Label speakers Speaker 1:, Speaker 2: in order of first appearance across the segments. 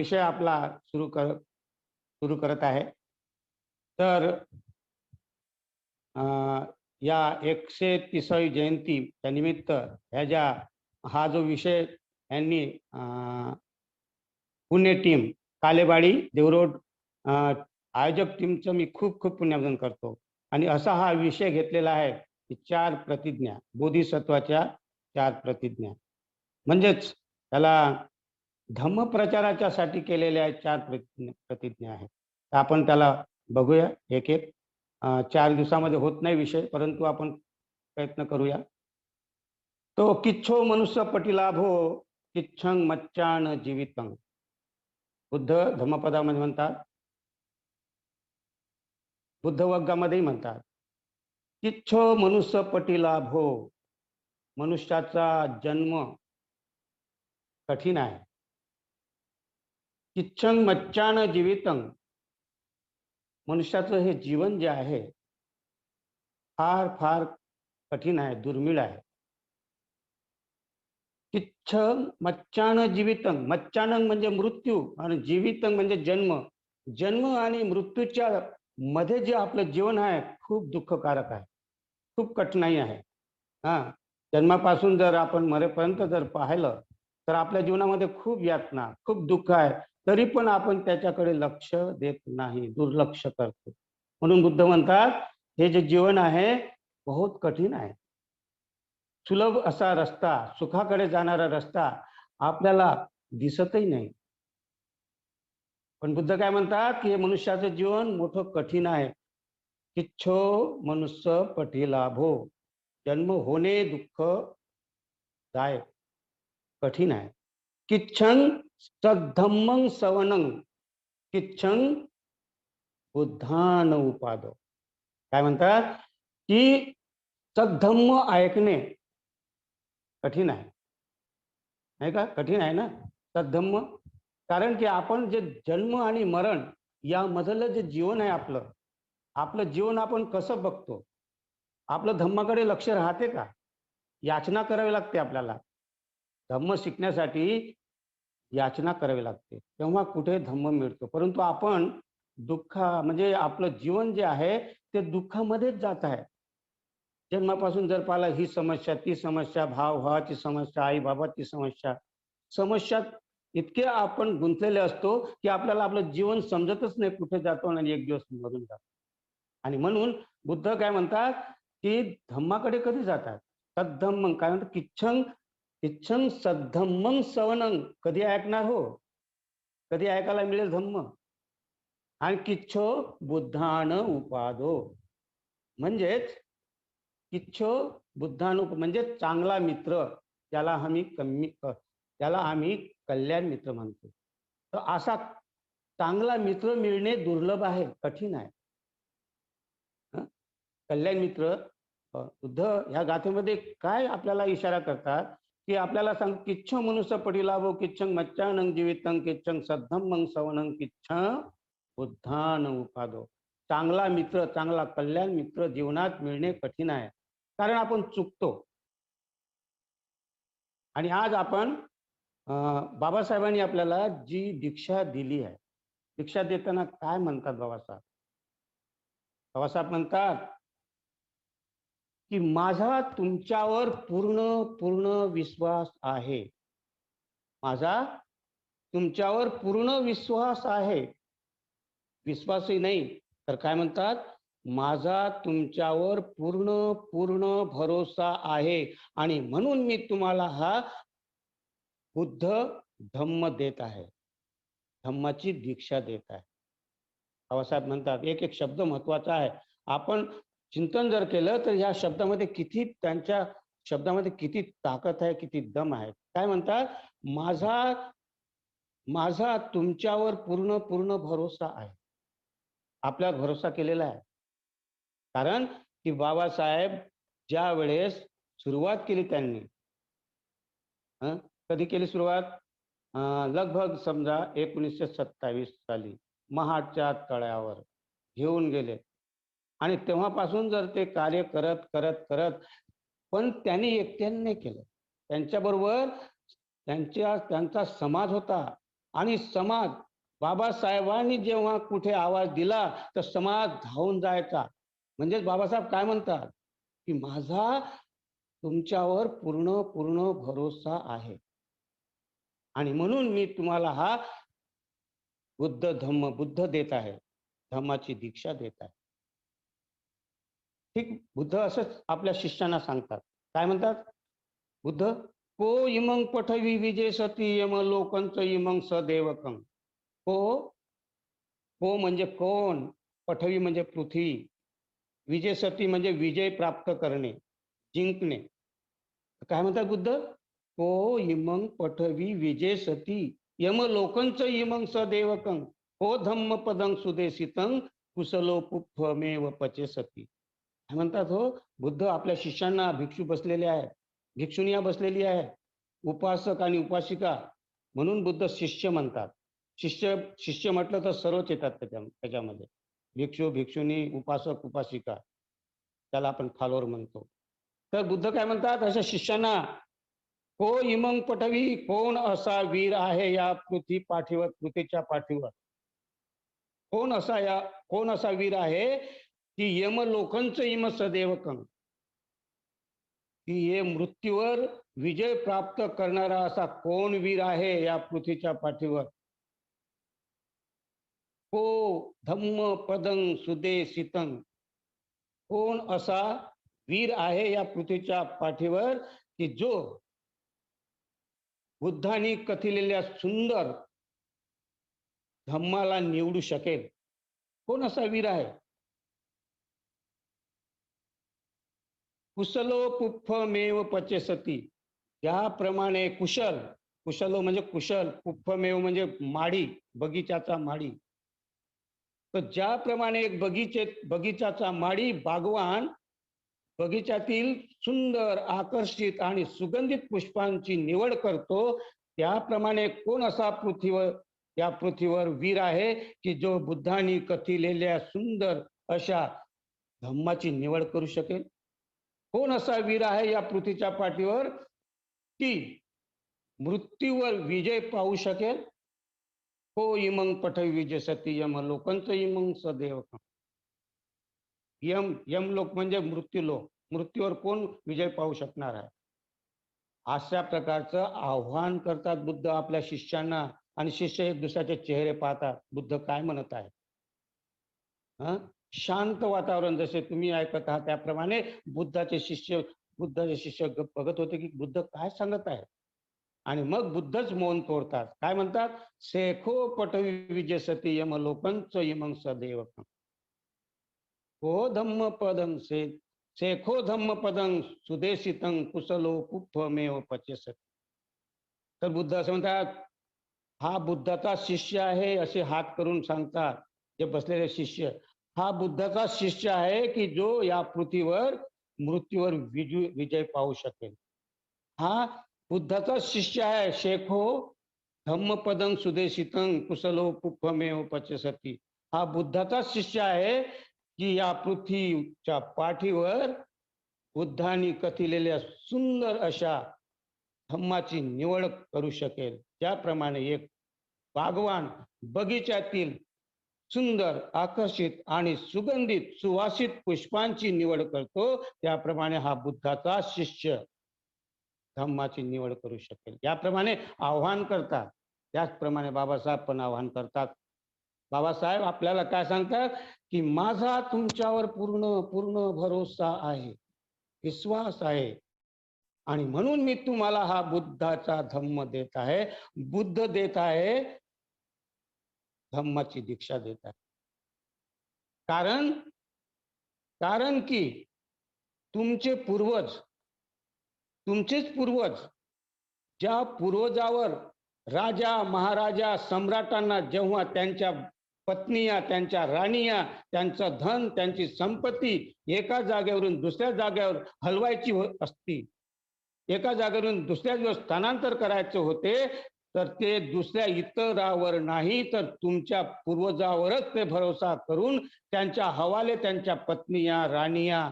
Speaker 1: विषय आपला सुरू करत आहे। तर या 130वी जयंतीच्या निमित्त हा जो विषय यांनी पुणे टीम कालेवाडी देवरोड आयोजक टीमचं मी खूप खूप पुण्यवंदन करतो। आणि असा हा विषय घेतलेला आहे की 4 प्रतिज्ञा, बोधिसत्वाच्या 4 प्रतिज्ञा, म्हणजेच त्याला धम्मप्रचाराच्या साठी केलेल्या 4 प्रतिज्ञा आहेत। तर आपण त्याला बघूया एक एक। 4 दिवसामध्ये होत नाही विषय, परंतु आपण प्रयत्न करूया। तो किच्छो मनुष्य पटिलाभो किच्छं मच्चान जीवितं। बुद्ध धम्मपदामध्ये म्हणतात, बुद्ध वर्गामध्येही म्हणतात, किच्छो मनुष्य पटिलाभो, मनुष्याचा जन्म कठीण आहे। किच्छं मच्चान जीवितं, मनुष्याचं हे जीवन जे आहे फार फार कठीण आहे, दुर्मिळ आहे। किच्छं मच्चान जीवितं, मच्चानं म्हणजे मृत्यू आणि जीवितं म्हणजे जन्म। जन्म आणि मृत्यूच्या मध्ये जे आपलं जीवन आहे खूप दुःखकारक आहे, खूप कठीणाई आहे। जन्मापासून जर आपण मरेपर्यंत जर पाहिलं तर आपल्या जीवनामध्ये खूप यातना, खूप दुःख आहे, तरी पण आपण त्याच्याकडे लक्ष देत नाही, दुर्लक्ष करतो। म्हणून बुद्ध म्हणतात हे जे जीवन आहे बहुत कठीण आहे। सुलभ असा रस्ता, सुखाकडे जाणारा रस्ता आपल्याला दिसतही नाही। पण बुद्ध काय म्हणतात की हे मनुष्याचं जीवन मोठं कठीण आहे। किच्छो मनुष्य पटिलाभो, जन्म होणे दुःखदायक कठीण आहे। किच्छं सद्धम्मं सवनं, किच्छं बुद्धान उपादो। काय म्हणतात की सद्धम्म ऐकणे कठीण आहे, नाही का? कठीण आहे ना सद्धम्म, कारण की आपण जे जन्म आणि मरण यामधलं जे जीवन आहे आपलं जीवन आपण कसं बघतो? आपलं धम्माकडे लक्ष राहते का? याचना करावी लागते आपल्याला। धम्म शिकण्यासाठी याचना करावी लागते, तेव्हा कुठे धम्म मिळतो। परंतु आपण म्हणजे आपलं जीवन जे आहे ते दुःखामध्येच जात आहे। जन्मापासून जर पाहिलं ही समस्या, ती समस्या, भावाची समस्या, आई बाबाची समस्या इतके आपण गुंतलेले असतो की आपल्याला आपलं जीवन समजतच नाही कुठे जातो आणि एक दिवस मरून जातो। आणि म्हणून बुद्ध काय म्हणतात की धम्माकडे कधी जातात? सद्धम्मं, काय म्हणतात? किच्छं सद्धम्मं सवनं, कधी ऐकणार हो? कधी ऐकायला मिळेल धम्म? आणि किच्छो बुद्धान उपादो, म्हणजेच किच्छो बुद्धान म्हणजे चांगला मित्र, त्याला आम्ही कल्याण मित्र म्हणतो। तर असा चांगला मित्र मिळणे दुर्लभ आहे, कठीण आहे। कल्याण मित्र बुद्ध ह्या गाथेमध्ये काय आपल्याला इशारा करतात की आपल्याला सांग, किच्छो मनुष्य पटिलाभो किच्छं मच्चानं जीवितं, किच्छं सद्धम्मं सवनं, किच्छं बुद्धान उपादो। चांगला मित्र, चांगला कल्याण मित्र जीवनात मिळणे कठीण आहे, कारण आपण चुकतो। आणि आज आपण बाबासाहेबांनी आपल्याला जी दीक्षा दिली आहे, दीक्षा देताना काय म्हणतात बाबासाहेब? बाबासाहेब म्हणतात की माझा तुमच्यावर पूर्ण विश्वास आहे, माझा तुमच्यावर पूर्ण विश्वास आहे। विश्वासही नाही तर काय म्हणतात, माझा तुमच्यावर पूर्ण भरोसा आहे आणि म्हणून मी तुम्हाला हा बुद्ध धम्म देत आहे, धम्माची दीक्षा देत आहे। बाबासाहेब म्हणतात एक एक शब्द महत्वाचा आहे। आपण चिंतन जर केलं तर या शब्दामध्ये त्यांच्या शब्दामध्ये किती ताकद आहे, किती दम आहे। काय म्हणतात, माझा तुमच्यावर पूर्ण भरोसा आहे। आपल्यावर भरोसा केलेला आहे, कारण की बाबासाहेब ज्या वेळेस सुरुवात केली त्यांनी, कधी केली सुरुवात? लगभग समजा 1927 साली महाडच्या तळ्यावर घेऊन गेले आणि तेव्हापासून जर ते कार्य करत पण त्यांनी एकट्याने केलं, त्यांच्याबरोबर त्यांचा समाज होता आणि समाज, बाबासाहेबांनी जेव्हा कुठे आवाज दिला तर समाज धावून जायचा. म्हणजेच बाबासाहेब काय म्हणतात, की माझा तुमच्यावर पूर्ण पूर्ण भरोसा आहे आणि म्हणून मी तुम्हाला हा बुद्ध देत आहे, धम्माची दीक्षा देत आहे. ठीक, बुद्ध असंच आपल्या शिष्यांना सांगतात. काय म्हणतात बुद्ध? को इमं पठवी विजय सती यम लोकंच इमं सदेवकं. को, को म्हणजे कोण, पठवी म्हणजे पृथ्वी, विजय सती म्हणजे विजय प्राप्त करणे, जिंकणे. काय म्हणतात बुद्ध? को इमं पठवी विजय सती यम लोकंच इमं सदेवकं. हो धम्म पदं सुदेशितं कुशलो पुप्पमेव पचे सती. काय म्हणतात हो? बुद्ध आपल्या शिष्यांना, भिक्षू बसलेले आहेत, भिक्षुनिया बसलेली आहे, उपासक आणि उपासिका, म्हणून बुद्ध शिष्य म्हणतात. शिष्य शिष्य म्हटलं तर सर्वच येतात त्याच्यामध्ये. भिक्षू, भिक्षुनी, उपासक, उपासिका, त्याला आपण फॉलोअर म्हणतो. तर बुद्ध काय म्हणतात अशा शिष्यांना, को इमंग पठवी, कोण असा वीर आहे या पृथ्वी पाठीवर, पृथ्वीच्या पाठीवर? कोण असा वीर आहे की यम लोकंच इम सदेवकं, की हे मृत्यूवर विजय प्राप्त करणारा असा कोण वीर आहे या पृथ्वीच्या पाठीवर? को धम्म पदं सुदेशितं. कोण असा वीर आहे या पृथ्वीच्या पाठीवर की जो बुद्धांनी कथिलेल्या सुंदर धम्माला निवडू शकेल? कोण असा वीर आहे? कुशलो पुप्फमेव पचेसती. ज्याप्रमाणे कुशल, कुशलो म्हणजे कुशल, पुप्फमेव म्हणजे माडी, बगीचाचा माडी. तर ज्याप्रमाणे एक बगीचाचा माडी बागवान बगीच्यातील सुंदर, आकर्षित आणि सुगंधित पुष्पांची निवड करतो, त्याप्रमाणे कोण असा या पृथ्वीवर वीर आहे की जो बुद्धांनी कथिलेल्या सुंदर अशा धम्माची निवड करू शकेल? कोण असा वीर आहे या पृथ्वीच्या पाठीवर की मृत्यूवर विजय पाहू शकेल? हो इमंग पठवी विजय सती यम लोकंच इमंग सदेवकं. यमलोक म्हणजे मृत्यूलोक. मृत्यूवर कोण विजय पाहू शकणार आहे? अशा प्रकारचं आव्हान करतात बुद्ध आपल्या शिष्यांना आणि शिष्य एक दुसऱ्याचे चेहरे पाहतात. बुद्ध काय म्हणत आहे? शांत वातावरण, जसे तुम्ही ऐकत आहात त्याप्रमाणे बुद्धाचे शिष्य बघत होते की बुद्ध काय सांगत आहे. आणि मग बुद्धच मौन तोडतात. काय म्हणतात? सेखो पठवी विजय सती यम लोकंच इमं सदेवकं. को धम्म पदं शेखो धम्म पदं सुदेशितं कुशलो पुप्पमेव पचेसति. तर बुद्ध असं म्हणतात, हा बुद्धाचा शिष्य आहे असे हात करून सांगतात जे बसलेले शिष्य. हा बुद्धाचा शिष्य आहे की जो या पृथ्वीवर मृत्यूवर विजय पाहू शकेल. हा बुद्धाचा शिष्य आहे. शेखो धम्मपदं सुदेशितं कुशलो पुप्पमेव पचेसति. हा बुद्धाचा शिष्य आहे की या पृथ्वीच्या पाठीवर बुद्धांनी कथिलेल्या सुंदर अशा धम्माची निवड करू शकेल. ज्याप्रमाणे एक बागवान बगीच्यातील सुंदर, आकर्षित आणि सुगंधित सुवासित पुष्पांची निवड करतो, त्याप्रमाणे हा बुद्धाचा शिष्य धम्माची निवड करू शकेल. याप्रमाणे आव्हान करतात. त्याचप्रमाणे बाबासाहेब पण आव्हान करतात. बाबासाहेब आपल्याला काय सांगतात की माझा तुमच्यावर पूर्ण पूर्ण भरोसा आहे, विश्वास आहे आणि म्हणून मी तुम्हाला हा बुद्धाचा धम्म देत आहे, बुद्ध देत आहे, धम्माची दीक्षा देत आहे. कारण की तुमचेच पूर्वज ज्या पूर्वजावर राजा, महाराजा, सम्राटांना जेव्हा त्यांच्या पत्निया, त्यांच्या राणीया, त्यांचं धन, त्यांची संपत्ती एका जागेवरून दुसऱ्या जागेवर हलवायची असती, एका जागेवरून दुसऱ्या स्थानांतर करायचे होते, तर ते दुसऱ्या इतरावर नाही तर तुमच्या पूर्वजावरच ते भरोसा करून त्यांच्या हवाले त्यांच्या पत्निया, राणीया,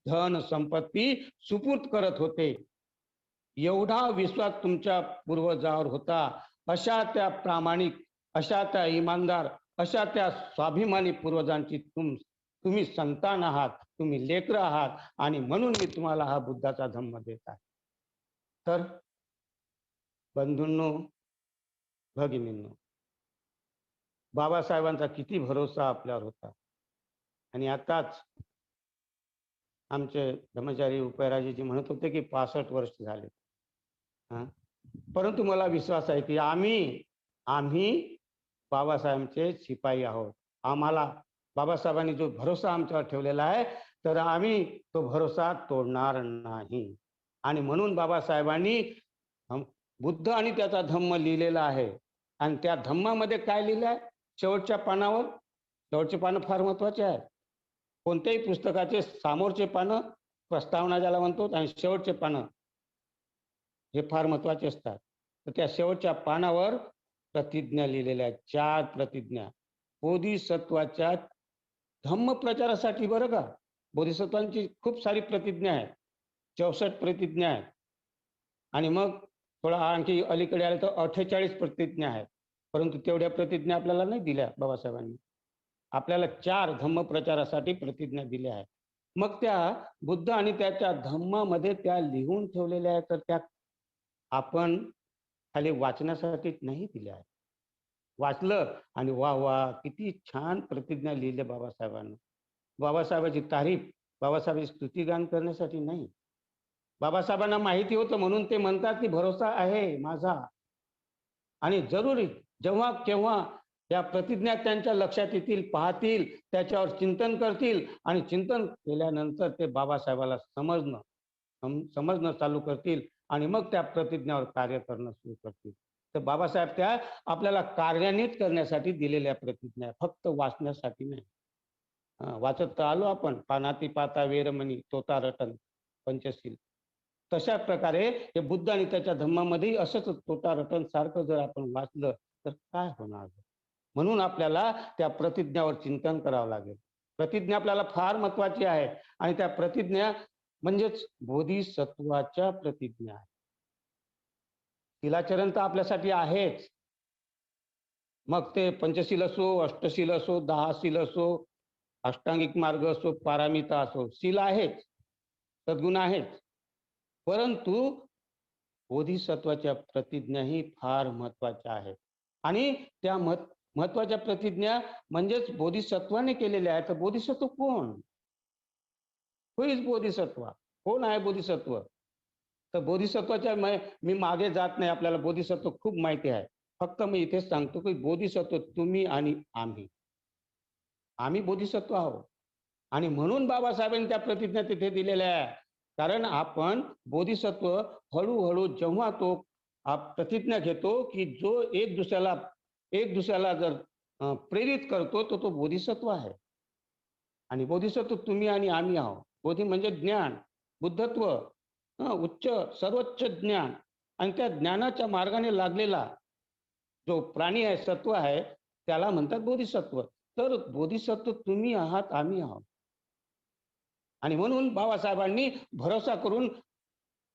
Speaker 1: धन, संपत्ती सुपूर्द करत होते. एवढा विश्वास तुमच्या पूर्वजावर होता अशा त्या प्रामाणिक, अशा त्या इमानदार, अशा त्या स्वाभिमानी पूर्वजांची तुम्ही संतान आहात, तुम्ही लेकरं आहात आणि म्हणून मी तुम्हाला हा बुद्धाचा धम्म देत आहे. तर बंधूंनो, भगिनींनो, बाबासाहेबांचा किती भरोसा आपल्यावर होता. आणि आताच आमचे ब्रह्मचारी उपयराजेजी म्हणत होते की 65 वर्ष झाले. परंतु मला विश्वास आहे की आम्ही बाबासाहेबांचे शिपाई आहोत. आम्हाला बाबासाहेबांनी जो भरोसा आमच्यावर ठेवलेला आहे, तर आम्ही तो भरोसा तोडणार नाही. आणि म्हणून बाबासाहेबांनी बुद्ध आणि त्याचा धम्म लिहिलेला आहे. आणि त्या धम्मामध्ये काय लिहिलं आहे? शेवटच्या पानावर, शेवटचे पानं फार महत्वाचे आहेत. कोणत्याही पुस्तकाचे समोरचे पानं प्रस्तावना ज्याला म्हणतो आणि शेवटचे पानं हे फार महत्वाचे असतात. तर त्या शेवटच्या पानावर प्रतिज्ञा लिहिलेल्या आहेत, 4 प्रतिज्ञा. बोधिसत्वाच्या धम्म प्रचारासाठी, बरं का, बोधिसत्वांची खूप सारी प्रतिज्ञा आहेत, 64 प्रतिज्ञा आहेत. आणि मग थोडा आणखी अलीकडे आले तर 48 प्रतिज्ञा आहेत. परंतु तेवढ्या प्रतिज्ञा आपल्याला नाही दिल्या बाबासाहेबांनी. आपल्याला 4 धम्म प्रचारासाठी प्रतिज्ञा दिल्या आहेत. मग त्या बुद्ध आणि त्याच्या धम्मामध्ये त्या लिहून ठेवलेल्या आहेत, तर त्या आपण खाली वाचण्यासाठी नाही दिल्या आहेत. वाचलं आणि वा वा किती छान प्रतिज्ञा लिहिल्या बाबासाहेबांनी. बाबासाहेबांची तारीफ, बाबासाहेबांची स्तुतिगान करण्यासाठी नाही. बाबासाहेबांना माहिती होतं म्हणून ते म्हणतात की भरोसा आहे माझा. आणि जरुरी जेव्हा केव्हा या प्रतिज्ञा त्यांच्या लक्षात येतील, पाहतील, त्याच्यावर चिंतन करतील आणि चिंतन केल्यानंतर ते बाबासाहेबाला समजणं चालू करतील आणि मग त्या प्रतिज्ञावर कार्य करणं सुरू करतील. तर बाबासाहेब त्या आपल्याला कार्यान्वित करण्यासाठी दिलेल्या प्रतिज्ञा, फक्त वाचण्यासाठी नाही. वाचत तर आलो आपण, पानाती पाता वेरमणी तोता रटन पंचशील. तशा प्रकारे हे बुद्ध आणि त्याच्या धम्मामध्ये असंच तोता रटन सारखं जर आपण वाचलं तर काय होणार. म्हणून आपल्याला त्या प्रतिज्ञावर चिंतन करावं लागेल. प्रतिज्ञा आपल्याला फार महत्वाची आहे आणि त्या प्रतिज्ञा म्हणजेच बोधिसत्वाच्या प्रतिज्ञा आहे. शिलाचरण तर आपल्यासाठी आहेच. मग ते पंचशील असो, अष्टशील असो, 10 शील असो, अष्टांगिक मार्ग असो, पारामिता असो, शील आहेच, सद्गुण आहेच. परंतु बोधिसत्वाच्या प्रतिज्ञाही फार महत्वाच्या आहेत. आणि त्या महत्वाच्या प्रतिज्ञा म्हणजेच बोधिसत्वाने केलेल्या आहेत. तर बोधिसत्व कोण? हु इज बोधिसत्व? कोण आहे बोधिसत्व? तर बोधिसत्वाच्या मी मागे जात नाही, आपल्याला बोधिसत्व खूप माहिती आहे. फक्त मी इथेच सांगतो की बोधिसत्व तुम्ही आणि आम्ही बोधिसत्व आहोत. आणि म्हणून बाबासाहेबांनी त्या प्रतिज्ञा तिथे दिलेल्या आहे. कारण आपण बोधिसत्व हळूहळू जेव्हा तो प्रतिज्ञा घेतो की जो एक दुसऱ्याला जर प्रेरित करतो तो बोधिसत्व आहे. आणि बोधिसत्व तुम्ही आणि आम्ही आहोत. बोधी म्हणजे ज्ञान, बुद्धत्व, उच्च सर्वोच्च ज्ञान. आणि त्या ज्ञानाच्या मार्गाने लागलेला जो प्राणी आहे, सत्व आहे, त्याला म्हणतात बोधिसत्व. तर बोधिसत्व तुम्ही आहात, आम्ही आहोत. आणि म्हणून बाबासाहेबांनी भरोसा करून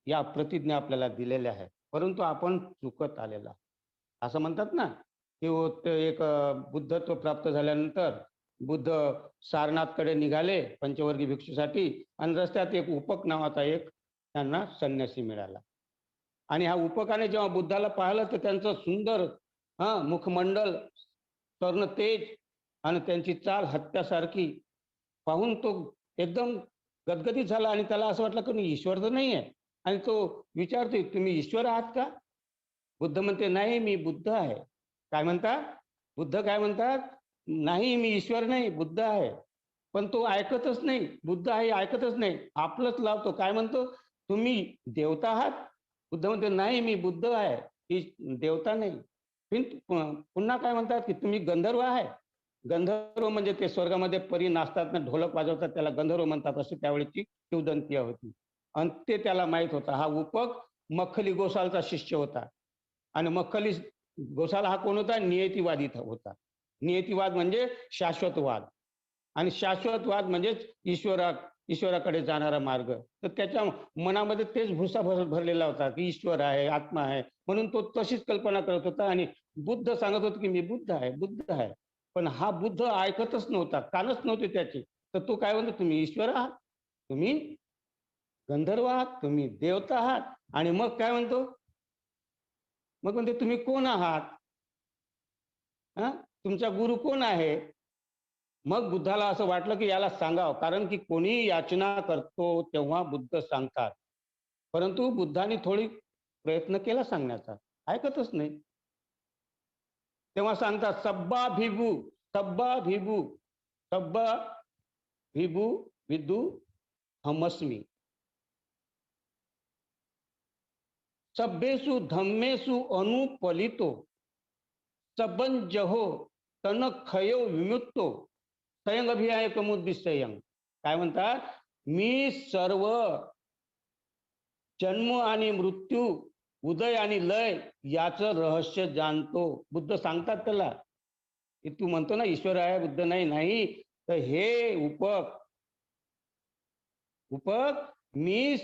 Speaker 1: या प्रतिज्ञा आपल्याला दिलेल्या आहेत. परंतु आपण चुकत आलेला. असं म्हणतात ना की एक बुद्धत्व प्राप्त झाल्यानंतर बुद्ध सारनाथकडे निघाले पंचवर्गीय भिक्षूसाठी आणि रस्त्यात एक उपक नावाचा एक त्यांना संन्यासी मिळाला. आणि ह्या उपकाने जेव्हा बुद्धाला पाहिलं तर त्यांचं सुंदर मुखमंडल, स्वर्ण तेज आणि त्यांची चाल हत्यासारखी पाहून तो एकदम गदगदित झाला आणि त्याला असं वाटलं की ईश्वर तर नाही आहे. आणि तो विचारतोय, तुम्ही ईश्वर आहात का? बुद्ध म्हणते, नाही, मी बुद्ध आहे. काय म्हणतात? बुद्ध काय म्हणतात? नाही, मी ईश्वर नाही, बुद्ध आहे. पण तो ऐकतच नाही. बुद्ध आहे ऐकतच नाही, आपलंच लावतो. काय म्हणतो? तुम्ही देवता आहात? बुद्ध म्हणते, नाही, मी बुद्ध आहे, ही देवता नाही. पुन्हा काय म्हणतात की तुम्ही गंधर्व आहे? गंधर्व म्हणजे ते स्वर्गामध्ये परी नाचतात ना, ढोलक वाजवतात, त्याला गंधर्व म्हणतात. अशी त्यावेळेची किंवदंती होती. आणि ते त्याला माहित होता. हा उपक मख्खली गोसालचा शिष्य होता. आणि मख्खली गोसाल हा कोण होता? नियतिवादी होता. नियतिवाद म्हणजे शाश्वतवाद. आणि शाश्वतवाद म्हणजेच ईश्वराकडे जाणारा मार्ग. तर त्याच्या मनामध्ये तेच भुसा भरलेला होता की ईश्वर आहे, आत्मा आहे. म्हणून तो तशीच कल्पना करत होता आणि बुद्ध सांगत होता की मी बुद्ध आहे, बुद्ध आहे. पण हा बुद्ध ऐकतच नव्हता, कानच नव्हते त्याचे. तर तो काय म्हणतो, तुम्ही ईश्वर आहात, तुम्ही गंधर्व आहात, तुम्ही देवता आहात. आणि मग काय म्हणतो, मग म्हणते तुम्ही कोण आहात? हां, तुमचा गुरु कोण आहे? मग बुद्धाला असं वाटलं की याला सांगावं, कारण की कोणी याचना करतो तेव्हा बुद्ध सांगतात. परंतु बुद्धाने थोडी प्रयत्न केला सांगण्याचा, ऐकतच नाही. तेव्हा सांगतात सब्बा भिभू, सब्बा भिभू, सब्बा भिभू विदू हमस्मी. सभ्येषु धम्मेषु अनुपलितो सबंजहो तन खयो विमुक्तो स्वयं अभियाय कमुद्दिश्ययं. काय म्हणतात, मी सर्व जन्म आणि मृत्यू, उदय आणि लय याचं रहस्य जाणतो. बुद्ध सांगतात त्याला, की तू म्हणतो ना ईश्वर आहे, बुद्ध नाही. नाही, तर हे उपक उपक मी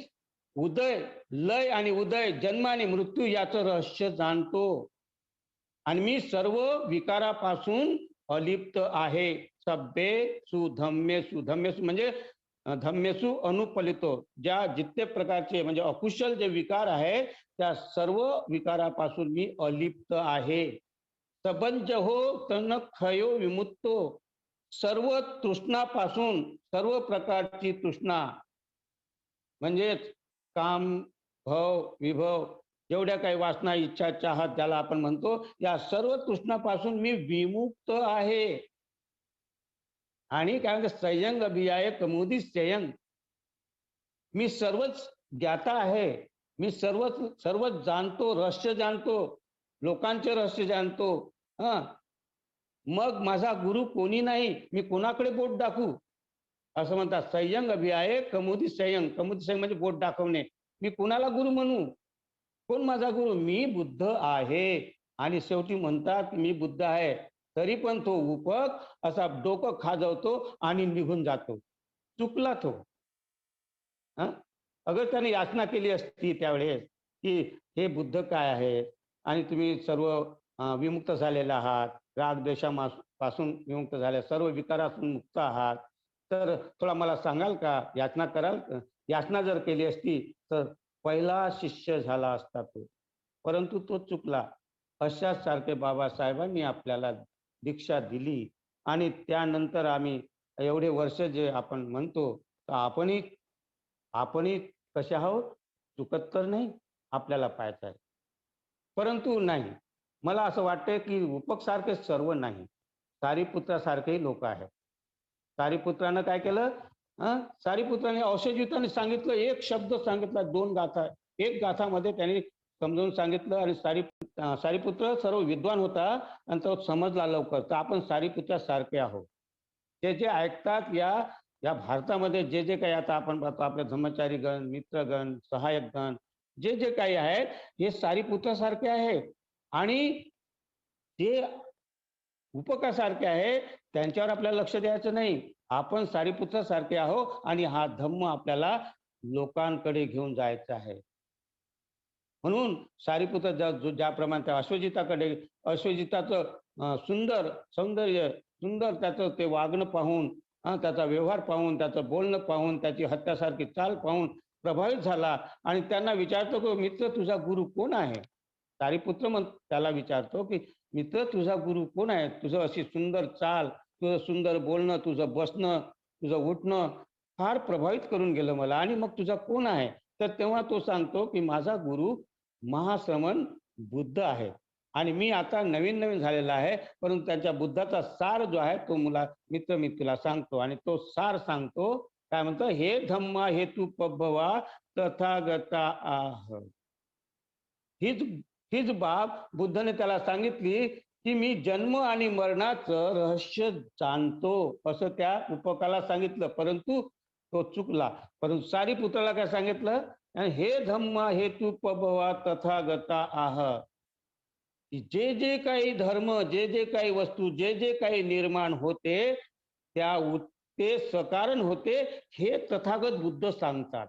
Speaker 1: उदय, लय आणि उदय, जन्म आणि मृत्यू याचं रहस्य जाणतो. आणि मी सर्व विकारापासून अलिप्त आहे. सभ्येषु धम्मेषु, धम्मेषु म्हणजे धम्मेषु अनुपलितो, ज्या जितके प्रकारचे म्हणजे अकुशल जे विकार आहे त्या सर्व विकारापासून मी अलिप्त आहे. सबंज हो तन खयो विमुक्तो, सर्व तृष्णापासून, सर्व प्रकारची तृष्णा म्हणजेच काम, भव, विभव, जेवढ्या काही वासना, इच्छा, चाहत ज्याला आपण म्हणतो, या सर्व तृष्णापासून मी विमुक्त आहे. आणि काय म्हणते, संयंग अभियाय कमुदी संयंग, मी सर्वच ज्ञाता आहे, मी सर्वच जाणतो, रहस्य जाणतो, लोकांचे रहस्य जाणतो. हा, मग माझा गुरु कोणी नाही, मी कोणाकडे बोट दाखवू? असं म्हणतात. संयंग अभियाय कमुदी संयंग, कमुदी संयंग म्हणजे बोट दाखवणे. मी कोणाला गुरु म्हणू? कोण माझा गुरु? मी बुद्ध आहे. आणि शेवटी म्हणतात मी बुद्ध आहे, तरी पण तो उपक असा डोकं खाजवतो आणि निघून जातो. चुकला तो. अगर त्याने याचना केली असती त्यावेळेस की हे बुद्ध काय आहे आणि तुम्ही सर्व विमुक्त झालेले आहात, राग द्वेषापासून विमुक्त झाले, सर्व विकारातून मुक्त आहात, तर थोडा मला सांगाल का, याचना कराल? याचना जर केली असती तर पहिला शिष्य झाला असता तो. परंतु तो चुकला. अशाच सारखे बाबासाहेबांनी आपल्याला दीक्षा दिली आणि त्यानंतर आम्ही एवढे वर्ष जे आपण म्हणतो, तर आपणही कसे आहोत? चुकत तर नाही, आपल्याला पाहायचं आहे. परंतु नाही, मला असं वाटतंय की उपक सारखे सर्व नाही, सारीपुत्रासारखेही लोक आहेत. सारीपुत्रानं काय केलं? सारीपुत्राने औषधयुताने सांगितलं, एक शब्द सांगितला, 2 गाथा, एक गाथामध्ये त्याने समजावून सांगितलं. आणि सारीपुत्र सर्व विद्वान होता आणि तो समजला लवकर. तर आपण सारीपुत्रासारखे आहोत. ते जे ऐकतात या भारतामध्ये जे जे काही आता आपण पाहतो, आपले धर्मचारी गण, मित्रगण, सहायक गण, जे जे काही आहेत, हे सारीपुत्रासारखे आहेत. आणि ते उपकासारखे आहे, त्यांच्यावर आपल्याला लक्ष द्यायचं नाही. आपण सारीपुत्रासारखे आहोत आणि हा धम्म आपल्याला लोकांकडे घेऊन जायचा आहे. म्हणून सारीपुत्र ज्याप्रमाणे त्या अश्वजिताकडे, अश्वजिताचं सौंदर्य, सुंदर त्याचं ते वागणं पाहून, त्याचा व्यवहार पाहून, त्याचं बोलणं पाहून, त्याची हत्यासारखी चाल पाहून प्रभावित झाला. आणि त्यांना विचारतो की मित्र तुझा गुरु कोण आहे? सारीपुत्र त्याला विचारतो की मित्र तुझा गुरु कोण आहे? तुझं अशी सुंदर चाल, तुझं सुंदर बोलणं, तुझं बसणं, तुझं उठणं फार प्रभावित करून गेलं मला. आणि मग तुझा कोण आहे? तर तेव्हा तो सांगतो की माझा गुरु महाश्रमण बुद्ध आहे. आणि मी आता नवीन झालेला आहे, परंतु त्यांच्या बुद्धाचा सार जो आहे तो मित्र मी तुला सांगतो. आणि तो सार सांगतो, काय म्हणतो, हे धम्मा हेतू पभवा तथागता आह. हीच बाब बुद्धाने त्याला सांगितली की मी जन्म आणि मरणाचं रहस्य जाणतो, असं त्या उपकाला सांगितलं. परंतु तो चुकला. परंतु सारीपुत्राला काय सांगितलं, हे धम्मा हेतू पभवा तथागता आह. जे जे काही धर्म, जे जे काही वस्तू, जे जे काही निर्माण होते, त्या ते सकारण होते हे तथागत बुद्ध सांगतात.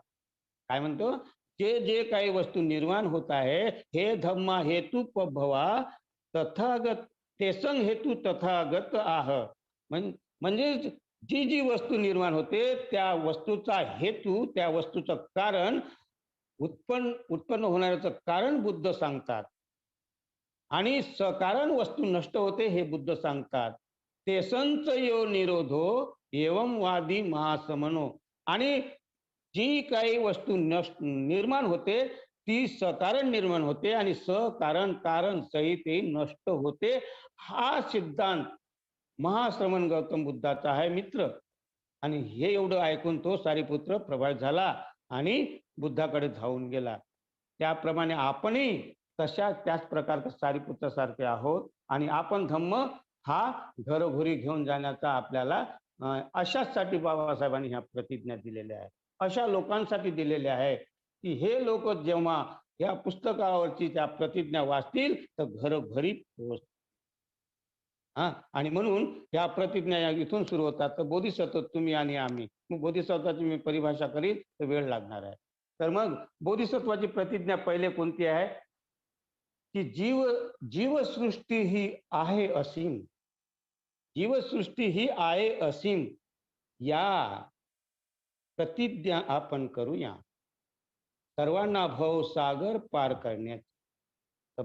Speaker 1: काय म्हणतो? जे जे काही वस्तू निर्माण होत आहे, हे धम्मा हेतू भवा तथागत तेसंग हेतू तथागत आह. म्हणजे जी जी वस्तू निर्माण होते त्या वस्तूचा हेतू, त्या वस्तूचं कारण, उत्पन्न होण्याचं कारण बुद्ध सांगतात. आणि सकारण वस्तू नष्ट होते हे बुद्ध सांगतात. तेसंच यो निरोधो एवं वादी महासमनो. आणि जी काही वस्तू निर्माण होते ती सकारण निर्माण होते आणि सकारण कारण सहित नष्ट होते. हा सिद्धांत महाश्रमण गौतम बुद्धाचा आहे मित्र. आणि हे एवढं ऐकून तो सारिपुत्र प्रभावित झाला आणि बुद्धाकडे धावून गेला. त्याप्रमाणे आपणही त्याच प्रकारचे सारिपुत्रासारखे आहोत आणि आपण धम्म हा घरोघरी घेऊन जाण्याचा आपल्याला अशाचसाठी बाबासाहेबांनी ह्या प्रतिज्ञा दिलेल्या आहेत. अशा लोकांसाठी दिलेल्या आहे की हे लोक जेव्हा या पुस्तकावरची त्या प्रतिज्ञा वाचतील तर घरोघरी पोहोचतील. आणि म्हणून या प्रतिज्ञा या इथून सुरू होतात. तर बोधिसत्व तुम्ही आणि आम्ही. मग बोधिसत्वाची मी परिभाषा करीन तर वेळ लागणार आहे. तर मग बोधिसत्वाची प्रतिज्ञा पहिले कोणती आहे की जीवसृष्टी ही आहे असीम. जीवसृष्टी ही आहे असीम या प्रतिज्ञा आपण करूया. सर्वांना भवसागर पार करण्याची. तर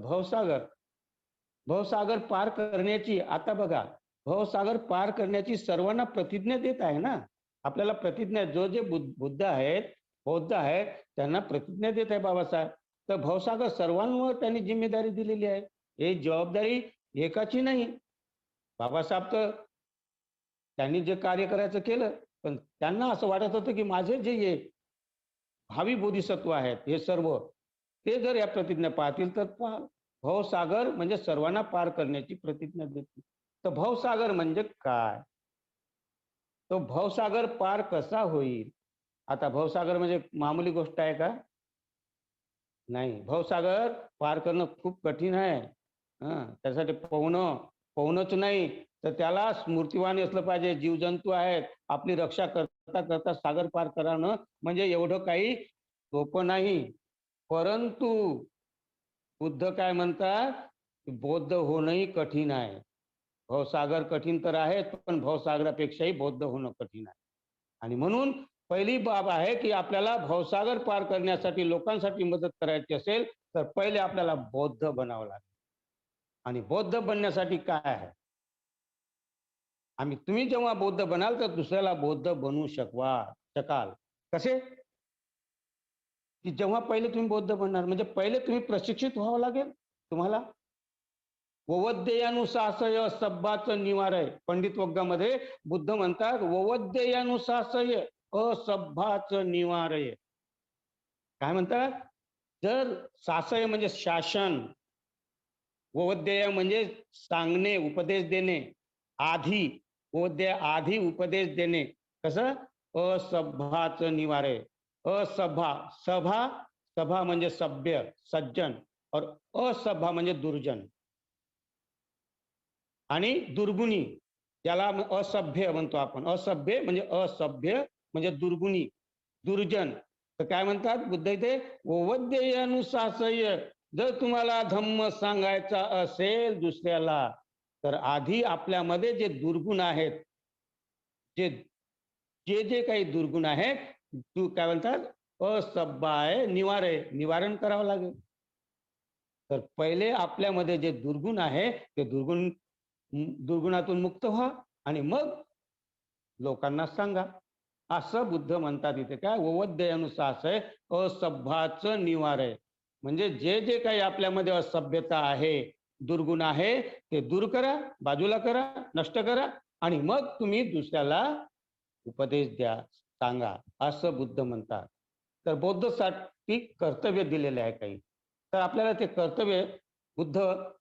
Speaker 1: भवसागर पार करण्याची, आता बघा, भवसागर पार करण्याची सर्वांना प्रतिज्ञा देत आहे ना. आपल्याला प्रतिज्ञा जे बुद्ध आहेत, बौद्ध आहेत, त्यांना प्रतिज्ञा देत आहे बाबासाहेब. तर भवसागर सर्वांवर त्यांनी जिम्मेदारी दिलेली आहे. ही जबाबदारी एकाची नाही. बाबासाहेब तर त्यांनी जे कार्य करायचं केलं, पण त्यांना असं वाटत होतं की माझे जे भावी बोधिसत्व आहेत हे सर्व, ते जर या प्रतिज्ञा पाहतील तर भवसागर म्हणजे सर्वांना पार करण्याची प्रतिज्ञा देतील. तर भवसागर म्हणजे काय? तो भवसागर पार कसा होईल? आता भवसागर म्हणजे मामूली गोष्ट आहे का? नाही. भवसागर पार करणं खूप कठीण आहे. त्यासाठी पोहणंच नाही तर त्याला स्मृतिवान असलं पाहिजे. जीवजंतू आहेत, आपली रक्षा करता करता सागर पार करणं म्हणजे एवढं काही सोपं नाही. परंतु बुद्ध काय म्हणतात, बौद्ध होणंही कठीण आहे. भवसागर कठीण तर आहेच, पण भवसागरापेक्षाही बौद्ध होणं कठीण आहे. आणि म्हणून पहिली बाब आहे की आपल्याला भवसागर पार करण्यासाठी, लोकांसाठी मदत करायची असेल तर पहिले आपल्याला बौद्ध बनावं लागेल. आणि बौद्ध बनण्यासाठी काय आहे, तुम्ही जेव्हा बौद्ध बनाल तर दुसऱ्याला बौद्ध बनवू शकाल. कसे? की जेव्हा पहिले तुम्ही बौद्ध बनणार म्हणजे पहिले तुम्ही प्रशिक्षित व्हावं लागेल तुम्हाला. ववद्येयानुशासय सब्बाचं निवार आहे. पंडित वग्गामध्ये बुद्ध म्हणतात ववद्येयानुशासय असभ्याचं निवारय. काय म्हणतात? जर शासय म्हणजे शासन, ववद्येय म्हणजे सांगणे, उपदेश देणे, आधी ववद्येय आधी उपदेश देणे. कसं? असभ्याचं निवारय. सभा म्हणजे सभ्य सज्जन और असभ्य म्हणजे दुर्जन. आणि दुर्गुणी ज्याला असभ्य म्हणतो आपण. असभ्य म्हणजे दुर्गुणी, दुर्जन. तर काय म्हणतात बुद्ध इथे? ववद्येयानुशासय. जर तुम्हाला धम्म सांगायचा असेल दुसऱ्याला तर आधी आपल्यामध्ये जे दुर्गुण आहेत, जे जे जे काही दुर्गुण आहेत, तू काय म्हणतात असभ्य आहे, निवारण करावं लागेल. तर पहिले आपल्यामध्ये जे दुर्गुण आहे ते दुर्गुणातून मुक्त व्हा आणि मग लोकांना सांगा. असं बुद्ध म्हणतात इथे. काय? ववद्येयानुशासय असभ्याचं निवारय. म्हणजे जे जे काही आपल्यामध्ये असभ्यता आहे, दुर्गुण आहे, ते दूर करा, बाजूला करा, नष्ट करा आणि मग तुम्ही दुसऱ्याला उपदेश द्या, सांगा, असं बुद्ध म्हणतात. तर बौद्धसाठी कर्तव्य दिलेले आहे काही. तर आपल्याला ते कर्तव्य बुद्ध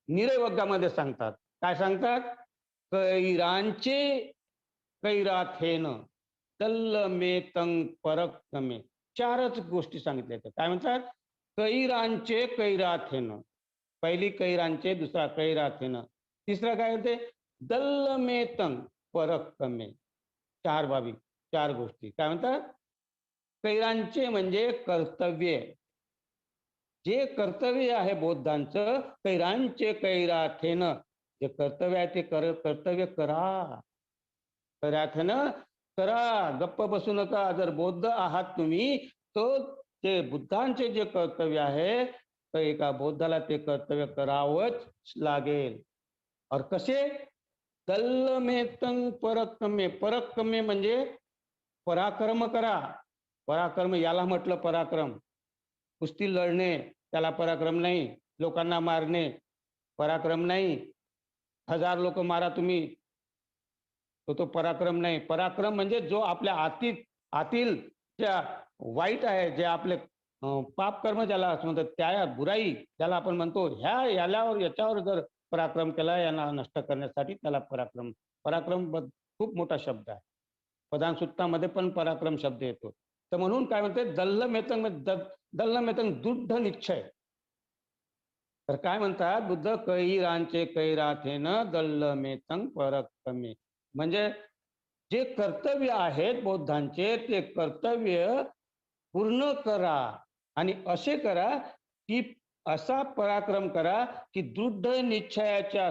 Speaker 1: निरवग्गामध्ये सांगतात. काय सांगतात? कैरांचे कैराथेन तल्लमेतं परक्तमे. चारच गोष्टी सांगितल्या. काय म्हणतात? कैरांचे कैराथेन. पहिली कैरांचे, दुसरा कैराथेन, तिसरा काय होते? दल्लमेतं परक्तमे. चार बाबी, चार गोष्टी. काय म्हणतात? कैरांचे म्हणजे कर्तव्य. जे कर्तव्य आहे बौद्धांचं, कैरांचे कैराथेनं, जे कर्तव्य आहे ते कर्तव्य करा. कैराथेनं करा, गप्प बसू नका. जर बौद्ध आहात तुम्ही, तर ते बुद्धांचे जे कर्तव्य आहे, तर एका बौद्धाला ते कर्तव्य करावंच लागेल. और कसे? दल्लमेतं पराक्रमे. पराक्रमे म्हणजे पराक्रम करा. पराक्रम याला म्हटलं पराक्रम. कुस्ती लढणे त्याला पराक्रम नाही. लोकांना मारणे पराक्रम नाही. 1000 लोक मारा तुम्ही, तो पराक्रम नाही. पराक्रम म्हणजे जो आपल्या आतील ज्या वाईट आहे, जे आपले पाप कर्म ज्याला असं म्हणतात, त्या बुराई ज्याला आपण म्हणतो, याच्यावर जर पराक्रम केला, यांना नष्ट करण्यासाठी, त्याला पराक्रम. पराक्रम खूप मोठा शब्द आहे. प्रधानसुत्तामध्ये पण पराक्रम शब्द येतो. तर म्हणून काय म्हणते, दल्लमेतं दृढ निश्चय. तर काय म्हणतात बुद्ध, कैरांचे कैराथेनं दल्लमेतं पराक्रमे. म्हणजे जे कर्तव्य आहेत बौद्धांचे, ते कर्तव्य पूर्ण करा. आणि असे करा की असा पराक्रम करा की दृढ निश्चयाच्या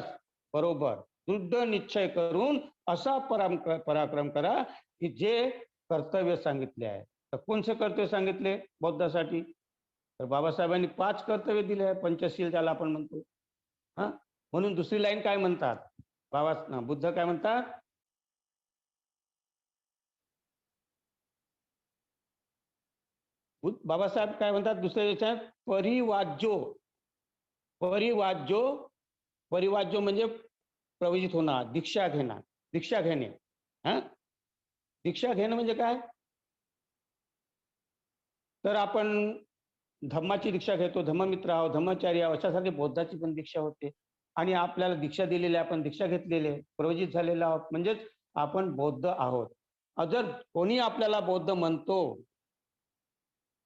Speaker 1: बरोबर, दृढ निश्चय करून असा पराक्रम करा की जे कर्तव्य सांगितले आहे. तर कोणते कर्तव्य सांगितले बौद्धासाठी? तर बाबासाहेबांनी 5 कर्तव्य दिले आहे, पंचशील ज्याला आपण म्हणतो. हा, म्हणून दुसरी लाईन काय म्हणतात बुद्ध काय म्हणतात? बाबासाहेब काय म्हणतात दुसऱ्या याच्यात? परिवाज्यो. परिवाज्यो. परिवाज्यो म्हणजे प्रवचित होणार, दीक्षा घेणार, दीक्षा घेणे. हा, दीक्षा घेणं म्हणजे काय? तर आपण धम्माची दीक्षा घेतो, धम्ममित्र आहोत, धम्मचारी आहोत, अशासारखी बौद्धाची पण दीक्षा होते. आणि आपल्याला दीक्षा दिलेली, आपण दीक्षा घेतलेले, प्रवचित झालेले आहोत, म्हणजेच आपण बौद्ध आहोत. जर कोणी आपल्याला बौद्ध म्हणतो,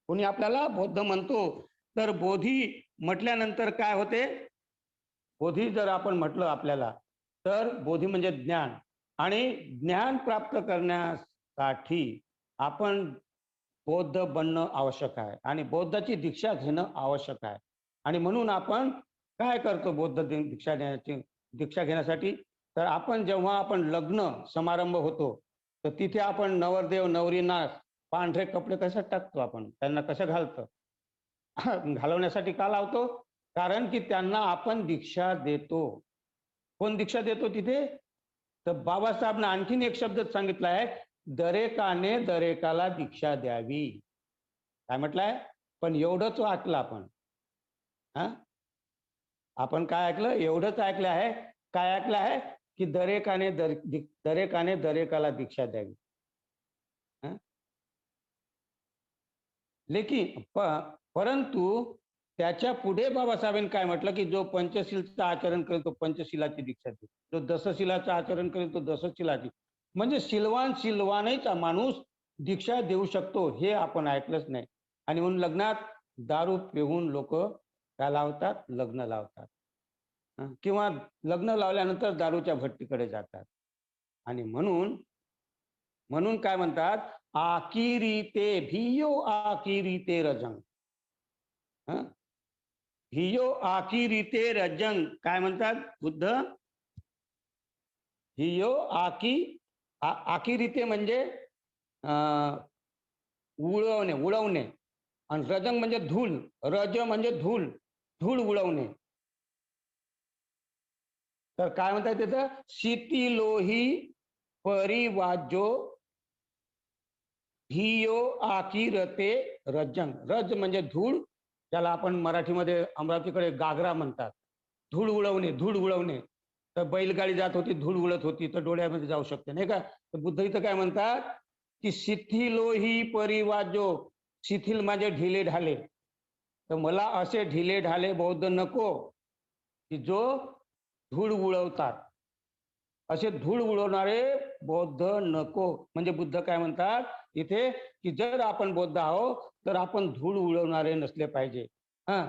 Speaker 1: कोणी आपल्याला बौद्ध म्हणतो, तर बोधी म्हटल्यानंतर काय होते? बोधी जर आपण म्हटलं आपल्याला, तर बोधी म्हणजे ज्ञान. आणि ज्ञान प्राप्त करण्यासाठी आपण बौद्ध बनणं आवश्यक आहे आणि बौद्धाची दीक्षा घेणं आवश्यक आहे. आणि म्हणून आपण काय करतो बौद्ध दीक्षा घेण्यासाठी? तर आपण जेव्हा आपण लग्न समारंभ होतो, तर तिथे आपण नवरदेव नवरींना पांढरे कपडे कसे टाकतो, आपण त्यांना कसं घालतो? घालवण्यासाठी का लावतो? कारण की त्यांना आपण दीक्षा देतो. कोण दीक्षा देतो तिथे? तर बाबासाहेबांना आणखीन एक शब्द सांगितला आहे, दरेकाने दरेकाला दीक्षा द्यावी. काय म्हटलंय? पण एवढंच ऐकलं आपण. हा, आपण काय ऐकलं? एवढंच ऐकलं आहे. काय ऐकलं आहे? की दरेकाने दरेकाला दीक्षा द्यावी. लेकिन परंतु त्याच्या पुढे बाबासाहेबांनी काय म्हटलं, की जो पंचशीलचं आचरण करेल तो पंचशिलाची दीक्षा देईल, जो दशशिलाचं आचरण करेल तो दशशिलाची. म्हणजे सिलवानच माणूस दीक्षा देऊ शकतो, हे आपण ऐकलंच नाही. आणि म्हणून लग्नात दारू पिऊन लोक काय लावतात? लग्न लावतात. किंवा लग्न लावल्यानंतर दारूच्या भट्टीकडे जातात. आणि म्हणून म्हणून काय म्हणतात? आकिरीते भियो आकिरीते रजंग. भियो आकिरीते रजंग. काय म्हणतात बुद्ध? भियो आकिरीते म्हणजे उडवणे. आणि रजंग म्हणजे धूळ. रज म्हणजे धूळ, धूळ उडवणे. तर काय म्हणतात त्याचं? शिथिलोही परिवाजो धियो आकिरते रजंग. रज म्हणजे धूळ, त्याला आपण मराठीमध्ये अमरावतीकडे गागरा म्हणतात. धूळ उडवणे, धूळ उडवणे. तर बैलगाडी जात होती, धूळ उडत होती, तर डोळ्यामध्ये जाऊ शकते, नाही का? तर बुद्ध इथं काय म्हणतात? की शिथिलोही परिवाजो. शिथिल म्हणजे ढिले ढाले. तर मला असे ढिले ढाले बौद्ध नको, की जो धूळ उडवतात. असे धूळ उडवणारे बौद्ध नको. म्हणजे बुद्ध काय म्हणतात इथे, की जर आपण बौद्ध आहोत तर आपण धूळ उडवणारे नसले पाहिजे. हा,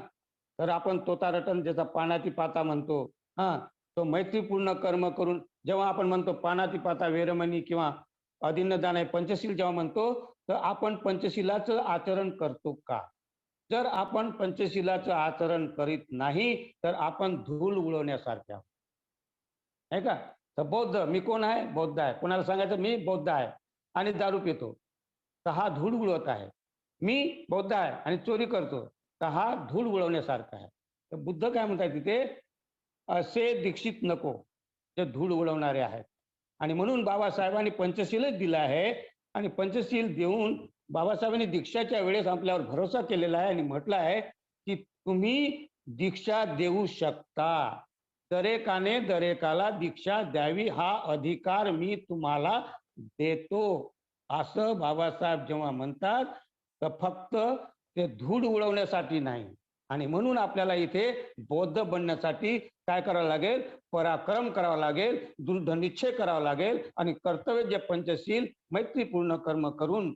Speaker 1: तर आपण तोता रटन ज्याचा पानाती पाता म्हणतो, हा, तो मैत्रीपूर्ण कर्म करून, जेव्हा आपण म्हणतो पानाती पाता वेरमणी किंवा अदिन्नदान आहे, पंचशील जेव्हा म्हणतो तर आपण पंचशिलाचं आचरण करतो का? जर आपण पंचशिलाचं आचरण करीत नाही तर आपण धूळ उडवण्यासारखे आहोत, आहे का? तर बौद्ध, मी कोण आहे? बौद्ध आहे. कोणाला सांगायचं मी बौद्ध आहे आणि दारू पितो, तर हा धूळ उडवत आहे. मी बौद्ध आहे आणि चोरी करतो, तर हा धूळ उडवण्यासारखा आहे. तर बुद्ध काय म्हणतात तिथे, असे दीक्षित नको जे धूळ उडवणारे आहेत. आणि म्हणून बाबासाहेबांनी पंचशीलच दिलं आहे आणि पंचशील देऊन बाबासाहेबांनी दीक्षाच्या वेळेस आपल्यावर भरोसा केलेला आहे आणि म्हटलं आहे की तुम्ही दीक्षा देऊ शकता, दरेकाने दरेकाला दीक्षा द्यावी हा अधिकार मी तुम्हाला देतो, असं बाबासाहेब जेव्हा म्हणतात तर फक्त ते धूळ उडवण्यासाठी नाही. आणि म्हणून आपल्याला इथे बौद्ध बनण्यासाठी काय करावं लागेल? पराक्रम करावा लागेल, दृढनिश्चय करावा लागेल आणि कर्तव्य जे पंचशील मैत्रीपूर्ण कर्म करून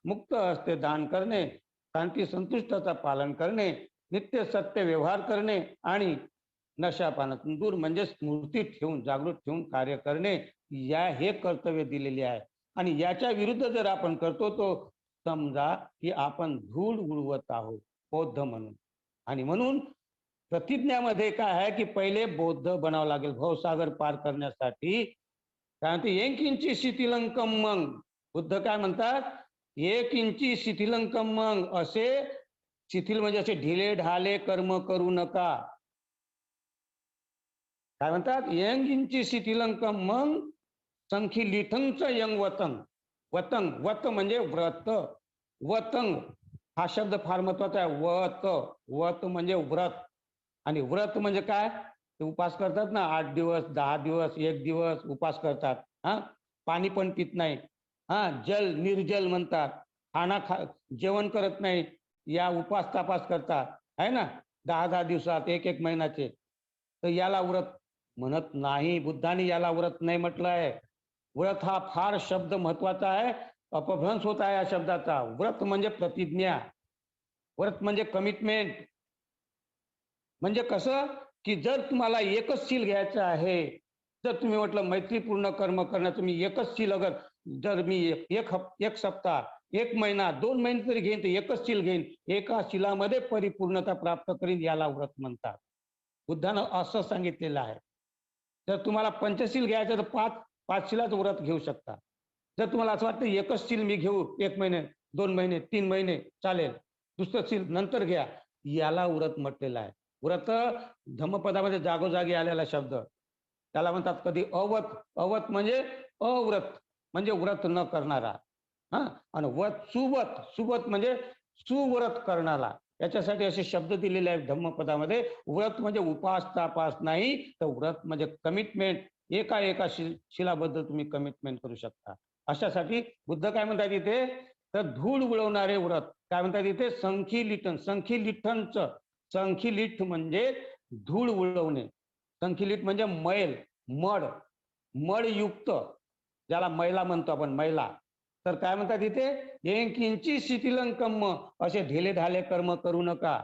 Speaker 1: मुक्त हस्ते दान करणे, शांती संतुष्टाचा पालन करणे, नित्य सत्य व्यवहार करणे आणि नशापानातून दूर म्हणजे स्मृती ठेवून जागृत ठेवून कार्य करणे, या हे कर्तव्य दिलेले आहे. आणि याच्या विरुद्ध जर आपण करतो तो समजा की आपण धूळ उडवत आहोत बौद्ध म्हणून. आणि म्हणून प्रतिज्ञामध्ये काय आहे की पहिले बौद्ध बनावं लागेल भवसागर पार करण्यासाठी. कारण ते 1 इंची शिथिलंकम मंग, बुद्ध काय म्हणतात? 1 इंची शिथिलंकम मंग, असे शिथिल म्हणजे असे ढिले ढाले कर्म करू नका. काय म्हणतात? 1 इंची शिथिलंकम मंग संखी लिठंच यंग वतंग. वतंग, वत म्हणजे व्रत, वतंग हा शब्द फार महत्वाचा आहे. वत, वत म्हणजे व्रत. आणि व्रत म्हणजे काय? ते उपास करतात ना, 8 दिवस 10 दिवस 1 दिवस उपास करतात. पाणी पण पित नाही. जल निर्जल म्हणतात. जेवण करत नाही, या उपास तापास करतात, आहे ना, 10-10 दिवसात 1-1 महिन्याचे. तर याला व्रत म्हणत नाही. बुद्धाने याला व्रत नाही म्हटलं आहे. व्रत हा फार शब्द महत्वाचा आहे. अपभ्रंश होत आहे या शब्दाचा. व्रत म्हणजे प्रतिज्ञा, व्रत म्हणजे कमिटमेंट. म्हणजे कसं की जर तुम्हाला एकच शील घ्यायचं आहे, जर तुम्ही म्हटलं मैत्रीपूर्ण कर्म करणं, तुम्ही एकच शील अगर जर मी एक सप्ताह 1 महिना 2 महिने तरी घेईन तर एकच शील घेईन, एका शिलामध्ये परिपूर्णता प्राप्त करीन, याला व्रत म्हणतात. बुद्धानं असं सांगितलेलं आहे. जर तुम्हाला पंचशील घ्यायचं तर 5 शिलाचं व्रत घेऊ शकता. जर तुम्हाला असं वाटतं एकच शील मी घेऊ, 1 महिने 2 महिने 3 महिने चालेल, दुसरं शील नंतर घ्या, याला व्रत म्हटलेलं आहे. व्रत धम्मपदामध्ये जागोजागी आलेला शब्द, त्याला म्हणतात कधी अवत. अवत म्हणजे अव्रत, म्हणजे व्रत न करणारा. आणि सुवत, सुवत म्हणजे सुव्रत करणारा. याच्यासाठी असे शब्द दिलेले आहेत धम्मपदामध्ये. व्रत म्हणजे उपास तापास नाही, तर व्रत म्हणजे कमिटमेंट. एका शिलाबद्दल तुम्ही कमिटमेंट करू शकता. अशासाठी बुद्ध काय म्हणतात इथे, तर धूळ उडवणारे व्रत काय म्हणतात इथे, संखी लिठन. संखी लिठनचं, संखिलिठ म्हणजे धूळ उडवणे. संखिलिठ म्हणजे मैल, मड, मडयुक्त, ज्याला मैला म्हणतो आपण, मैला. तर काय म्हणतात इथे, 1 इंची शिथिलंकम, असे ढिले ढाले कर्म करू नका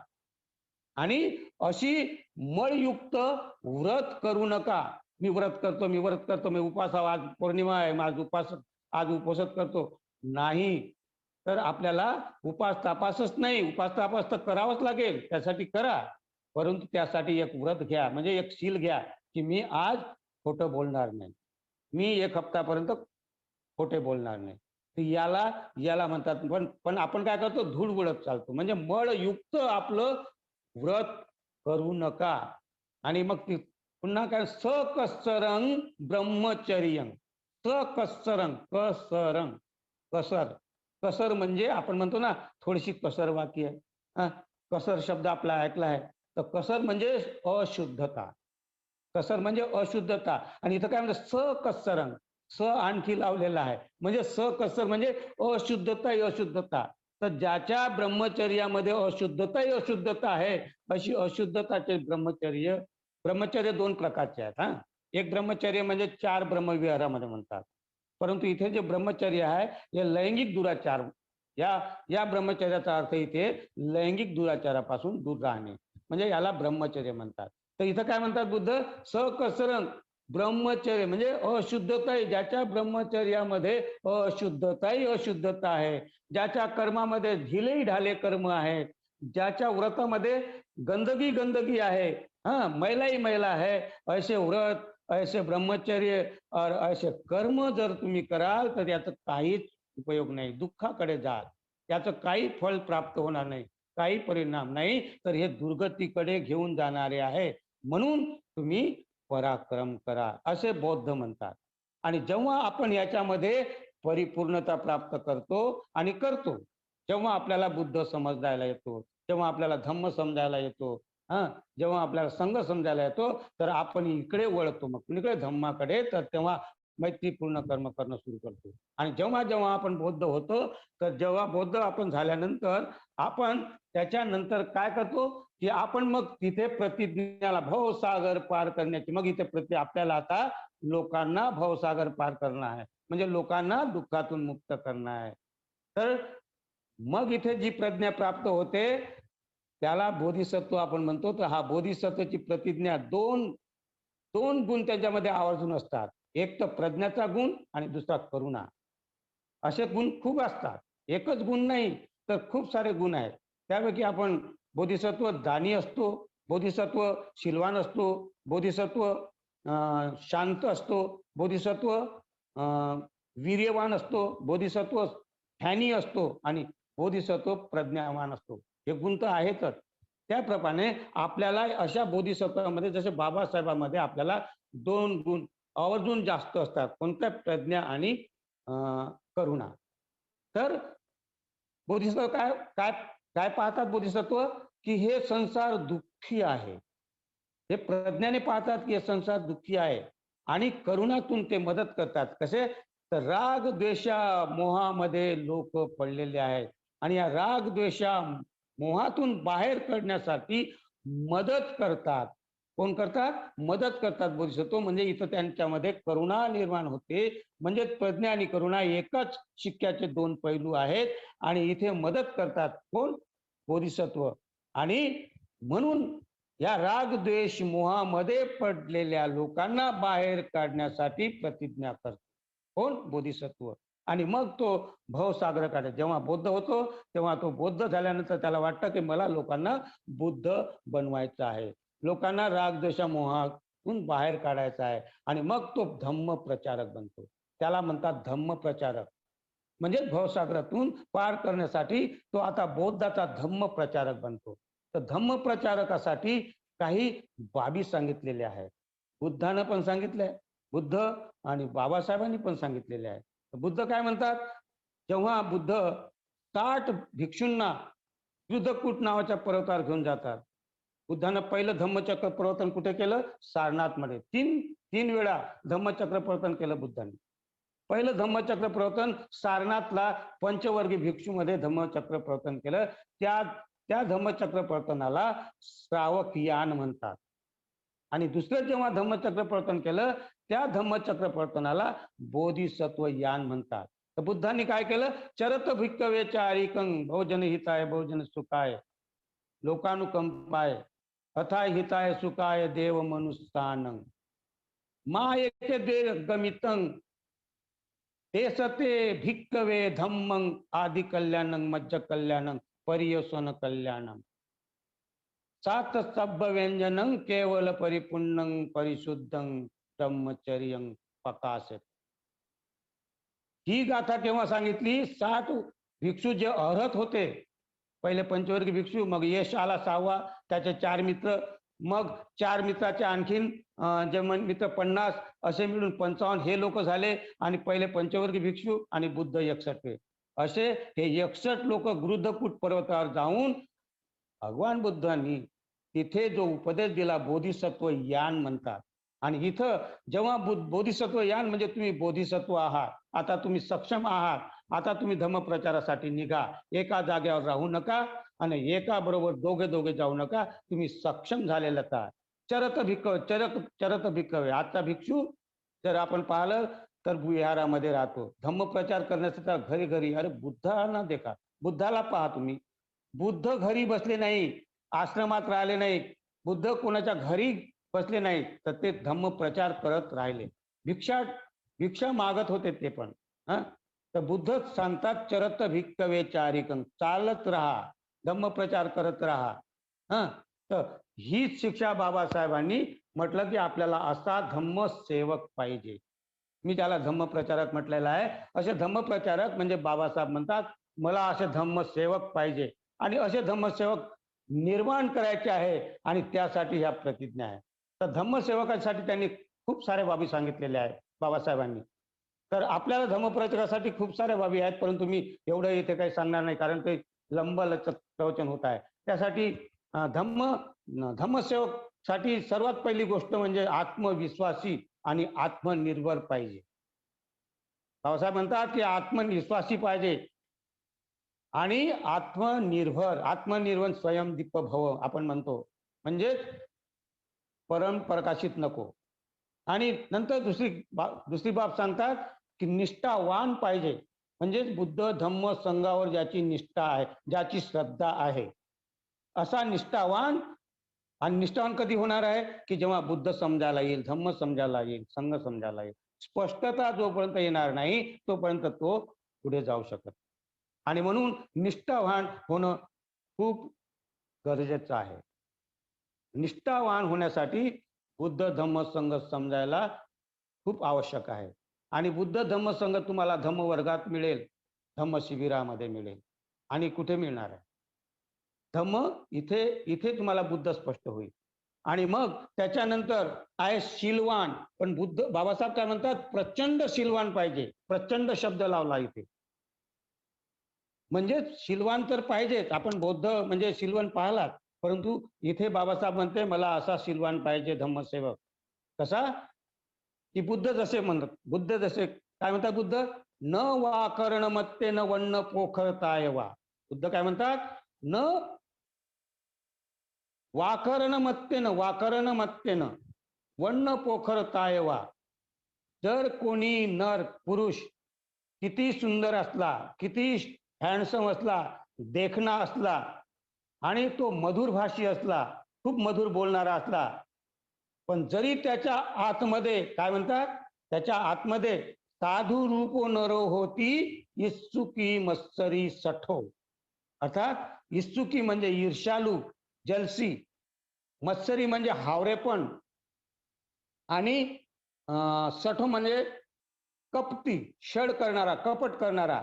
Speaker 1: आणि अशी मळयुक्त व्रत करू नका. मी व्रत करतो, मी व्रत करतो, मी उपास, आज पौर्णिमा आहे, आज उपवास करतो, नाही. तर आपल्याला उपास तापासच नाही, उपास तापास तर करावाच लागेल, त्यासाठी करा, परंतु त्यासाठी एक व्रत घ्या, म्हणजे एक शील घ्या की मी आज खोटं बोलणार नाही, मी 1 हप्तापर्यंत खोटे बोलणार नाही. तर याला म्हणतात. पण आपण काय करतो, धूळ उडत चालतो, म्हणजे मळयुक्त आपलं व्रत करू नका. आणि मग पुन्हा काय, सकस्सरं ब्रह्मचर्यं. सकस्सरं, कसरं, कसर. कसर म्हणजे आपण म्हणतो ना थोडीशी कसर बाकी आहे. कसर शब्द आपला ऐकला आहे. तर कसर म्हणजे अशुद्धता. कसर म्हणजे अशुद्धता. आणि इथं काय म्हणतात, सकस्सरं, स आणखी लावलेला आहे, म्हणजे सकस्सर म्हणजे अशुद्धता, अशुद्धता. तर ज्याच्या ब्रह्मचर्यामध्ये अशुद्धता आहे, अशी अशुद्धताचे ब्रह्मचर्य 2 प्रकारचे आहेत. एक ब्रह्मचर्य म्हणजे 4 ब्रह्मविहारामध्ये म्हणतात, परंतु इथे जे ब्रह्मचर्य आहे हे लैंगिक दुराचार, या ब्रह्मचर्याचा अर्थ इथे लैंगिक दुराचारापासून दूर राहणे, म्हणजे याला ब्रह्मचर्य म्हणतात. तर इथं काय म्हणतात बुद्ध, सकसरं ब्रह्मचर्य म्हणजे अशुद्धताही, ज्याच्या ब्रह्मचर्यामध्ये अशुद्धताही अशुद्धता आहे, ज्याच्या कर्मामध्ये ढिले ढाले कर्म आहेत, ज्याच्या व्रतामध्ये गंदगी गंदगी आहे, हा मैलाही मैला आहे, ऐसे व्रत, ऐसे ब्रह्मचर्य और ऐसे कर्म जर तुम्ही कराल तर याचं काहीच उपयोग नाही, दुःखाकडे जाल, त्याचं काही फळ प्राप्त होणार नाही, काही परिणाम नाही, तर हे दुर्गतीकडे घेऊन जाणारे आहे. म्हणून तुम्ही पराक्रम करा असे बौद्ध म्हणतात. आणि जेव्हा आपण याच्यामध्ये परिपूर्णता प्राप्त करतो आणि करतो, जेव्हा आपल्याला बुद्ध समजायला येतो, जेव्हा आपल्याला धम्म समजायला येतो, हा, जेव्हा आपल्याला संघ समजायला येतो, तर आपण इकडे वळतो, मग इकडे धम्माकडे, तर तेव्हा मैत्रीपूर्ण कर्म करणं सुरू करतो. आणि जेव्हा जेव्हा आपण बौद्ध होतो, तर जेव्हा बौद्ध आपण झाल्यानंतर आपण त्याच्यानंतर काय करतो, की आपण मग तिथे प्रतिज्ञाला भवसागर पार करण्याची, मग इथे आपल्याला आता लोकांना भवसागर पार करणं आहे, म्हणजे लोकांना दुःखातून मुक्त करणं आहे. तर मग इथे जी प्रज्ञा प्राप्त होते त्याला बोधिसत्व आपण म्हणतो. तर हा बोधिसत्वाची प्रतिज्ञा दोन दोन गुण त्याच्यामध्ये आवर्जून असतात. एक तर प्रज्ञाचा गुण आणि दुसरा करुणा. असे गुण खूप असतात. एकच गुण नाही तर खूप सारे गुण आहेत. त्यापैकी आपण बोधिसत्व दानी असतो, बोधिसत्व शीलवान असतो, बोधिसत्व शांत असतो, बोधिसत्व वीर्यवान असतो, बोधिसत्व ध्यानी असतो आणि बोधिसत्व प्रज्ञावान असतो. हे गुण तर आहेतच. त्याप्रमाणे आपल्याला अशा बोधिसत्वामध्ये जसे बाबासाहेबांमध्ये आपल्याला दोन गुण आवर्जून जास्त असतात. कोणत्या? प्रज्ञा आणि करुणा. तर बोधिसत्व काय काय काय पाहतात बोधिसत्व? की हे संसार दुःखी आहे. हे प्रज्ञाने पाहतात की हे संसार दुःखी आहे आणि करुणातून ते मदत करतात. कसे? तर राग द्वेषा मोहामध्ये लोक पडलेले आहेत आणि या राग द्वेषा मोहातून बाहेर काढण्यासाठी मदत करतात. कोण करतात? मदत करतात बोधिसत्व. म्हणजे इथं त्यांच्यामध्ये करुणा निर्माण होते. म्हणजे प्रज्ञा आणि करुणा एकाच शिक्क्याचे दोन पैलू आहेत आणि इथे मदत करतात कोण? बोधिसत्व. आणि म्हणून या राग द्वेष मोहामध्ये पडलेल्या लोकांना बाहेर काढण्यासाठी प्रतिज्ञा करतो कोण? बोधिसत्व. आणि मग तो भवसागर काढे. जेव्हा बौद्ध होतो तेव्हा तो बौद्ध झाल्यानंतर त्याला वाटतं की मला लोकांना बुद्ध बनवायचं आहे, लोकांना राग द्वेष मोहातून बाहेर काढायचं आहे आणि मग तो धम्म प्रचारक बनतो. त्याला म्हणतात धम्म प्रचारक. म्हणजे भवसागरातून पार करण्यासाठी तो आता बौद्धाचा धम्म प्रचारक बनतो. तर धम्म प्रचारकासाठी काही बाबी सांगितलेल्या आहेत. बुद्धानं पण सांगितलंय, बुद्ध आणि बाबासाहेबांनी पण सांगितलेले आहे. बुद्ध काय म्हणतात? जेव्हा बुद्ध 60 भिक्षूंना युद्धकूट नावाच्या पर्वतावर घेऊन जातात. बुद्धानं पहिलं धम्मचक्र प्रवर्तन कुठे केलं? सारनाथमध्ये. तीन वेळा धम्मचक्र प्रवर्तन केलं बुद्धांनी. पहिलं धम्मचक्र प्रवर्तन सारनाथला पंचवर्गीय भिक्षूमध्ये धम्मचक्र प्रवर्तन केलं. त्या धम्मचक्र प्रवर्तनाला श्रावक यान म्हणतात. आणि दुसरं जेव्हा धम्मचक्र प्रवर्तन केलं त्या धम्मचक्र प्रवर्तनाला बोधिसत्व यान म्हणतात. तर बुद्धांनी काय केलं? चरत भिक्खवे चारिकं बहुजन हिताय बहुजन सुखाय लोकानुकंपाय अथाय हिताय सुखाय देव मनुष्यानं मायेचे दे गमितं तेसते भिक्खवे धम्मं आदि कल्याणं मज्ज कल्याणं परियसन कल्याणं सात सब्ब व्यंजनं केवल परिपुन्नं परिशुद्धं ब्रह्मचर्यं प्रकाशत. ही गाथा केव्हा सांगितली? 60 भिक्षू जे अर्हत होते, पहिले पंचवर्गीय भिक्षू, मग यश आला 6वा, त्याचे 4 मित्र, मग 4 मित्राचे आणखीन जे मित्र 50, असे मिळून 55 हे लोक झाले आणि पहिले पंचवर्गीय भिक्षू आणि बुद्ध 61. असे हे 61 लोक गृध्रकूट पर्वतावर जाऊन भगवान बुद्धांनी तिथे जो उपदेश दिला बोधिसत्व यान म्हणतात. आणि इथं जेव्हा बोधिसत्व यान म्हणजे तुम्ही बोधिसत्व आहात, आता तुम्ही सक्षम आहात, आता तुम्ही धम्मप्रचारासाठी निघा, एका जागेवर राहू नका आणि एका बरोबर दोघे जाऊ नका, तुम्ही सक्षम झालेला आहात. चरत भिक्खवे. आजचा भिक्षू जर आपण पाहिलं तर विहारामध्ये राहतो, धम्मप्रचार करण्यासाठी घरी घरी. अरे बुद्धांना देखा, बुद्धाला पहा तुम्ही, बुद्ध घरी बसले नाही, आश्रमात राहिले नाही, बुद्ध कोणाच्या घरी बसले नाही, तर ते धम्म प्रचार करत राहिले. भिक्षा भिक्षा मागत होते ते पण. हं. तर बुद्धच सांगतात चरत भिक्कवे चारिकं, चालत राहा, धम्म प्रचार करत राहा. हं. तर हीच शिक्षा बाबासाहेबांनी म्हटलं, की आपल्याला असा धम्म सेवक पाहिजे. मी त्याला धम्मप्रचारक म्हटलेला आहे. असे धम्मप्रचारक म्हणजे बाबासाहेब म्हणतात, मला असे धम्मसेवक पाहिजे आणि असे धम्मसेवक निर्माण करायचे आहे आणि त्यासाठी ह्या प्रतिज्ञा आहे. तर धम्मसेवकासाठी त्यांनी खूप साऱ्या बाबी सांगितलेल्या आहेत बाबासाहेबांनी. तर आपल्याला धम्मप्रचारासाठी खूप साऱ्या बाबी आहेत, परंतु मी एवढं इथे काही सांगणार नाही, कारण ते लंबलचक प्रवचन होत आहे. त्यासाठी धम्मसेवकसाठी सर्वात पहिली गोष्ट म्हणजे आत्मविश्वासी आणि आत्मनिर्भर पाहिजे. बाबासाहेब म्हणतात, की आत्मविश्वासी पाहिजे आणि आत्मनिर्भर स्वयंदीप भव आपण म्हणतो. म्हणजेच परमप्रकाशित नको. आणि नंतर दुसरी बाब सांगतात, की निष्ठावान पाहिजे. म्हणजेच बुद्ध धम्म संघावर ज्याची निष्ठा आहे, ज्याची श्रद्धा आहे. असा निष्ठावान आणि निष्ठावान कधी होणार आहे, की जेव्हा बुद्ध समजायला येईल, धम्म समजायला येईल, संघ समजायला येईल. स्पष्टता जोपर्यंत येणार नाही, तोपर्यंत तो पुढे जाऊ शकत. आणि म्हणून निष्ठावान होणं खूप गरजेचं आहे. निष्ठावान होण्यासाठी बुद्ध धम्म संघ समजायला खूप आवश्यक आहे. आणि बुद्ध धम्म संघ तुम्हाला धम्म वर्गात मिळेल, धम्म शिबिरामध्ये मिळेल आणि कुठे मिळणार आहे? धम्म इथे इथे तुम्हाला बुद्ध स्पष्ट होईल. आणि मग त्याच्यानंतर आहे शीलवान. पण बुद्ध बाबासाहेब काय म्हणतात, प्रचंड शीलवान पाहिजे. प्रचंड शब्द लावला इथे. म्हणजे शीलवान तर पाहिजेच. आपण बौद्ध म्हणजे शीलवान पाहिलात. परंतु इथे बाबासाहेब म्हणते मला असा शीलवान पाहिजे धम्मसेवक. कसा? की बुद्ध जसे म्हणतात. बुद्ध जसे काय म्हणतात बुद्ध? न वाकर्ण मत्तेन वन्न पोखरताय वा. बुद्ध काय म्हणतात? न वाकर्ण मत्तेन वन्न पोखरताय वा. जर कोणी नर पुरुष किती सुंदर असला, किती हँडसम असला, देखणा असला आणि तो मधुरभाषी असला, खूप मधुर बोलणारा असला, पण जरी त्याच्या आतमध्ये काय म्हणतात, त्याच्या आतमध्ये साधू रूपो नरो होती इत्सुकी मत्सरी सठो. अर्थात इत्सुकी म्हणजे ईर्ष्यालू, जलसी, मत्सरी म्हणजे हावरेपण आणि सठो म्हणजे कपटी, छळ करणारा, कपट करणारा.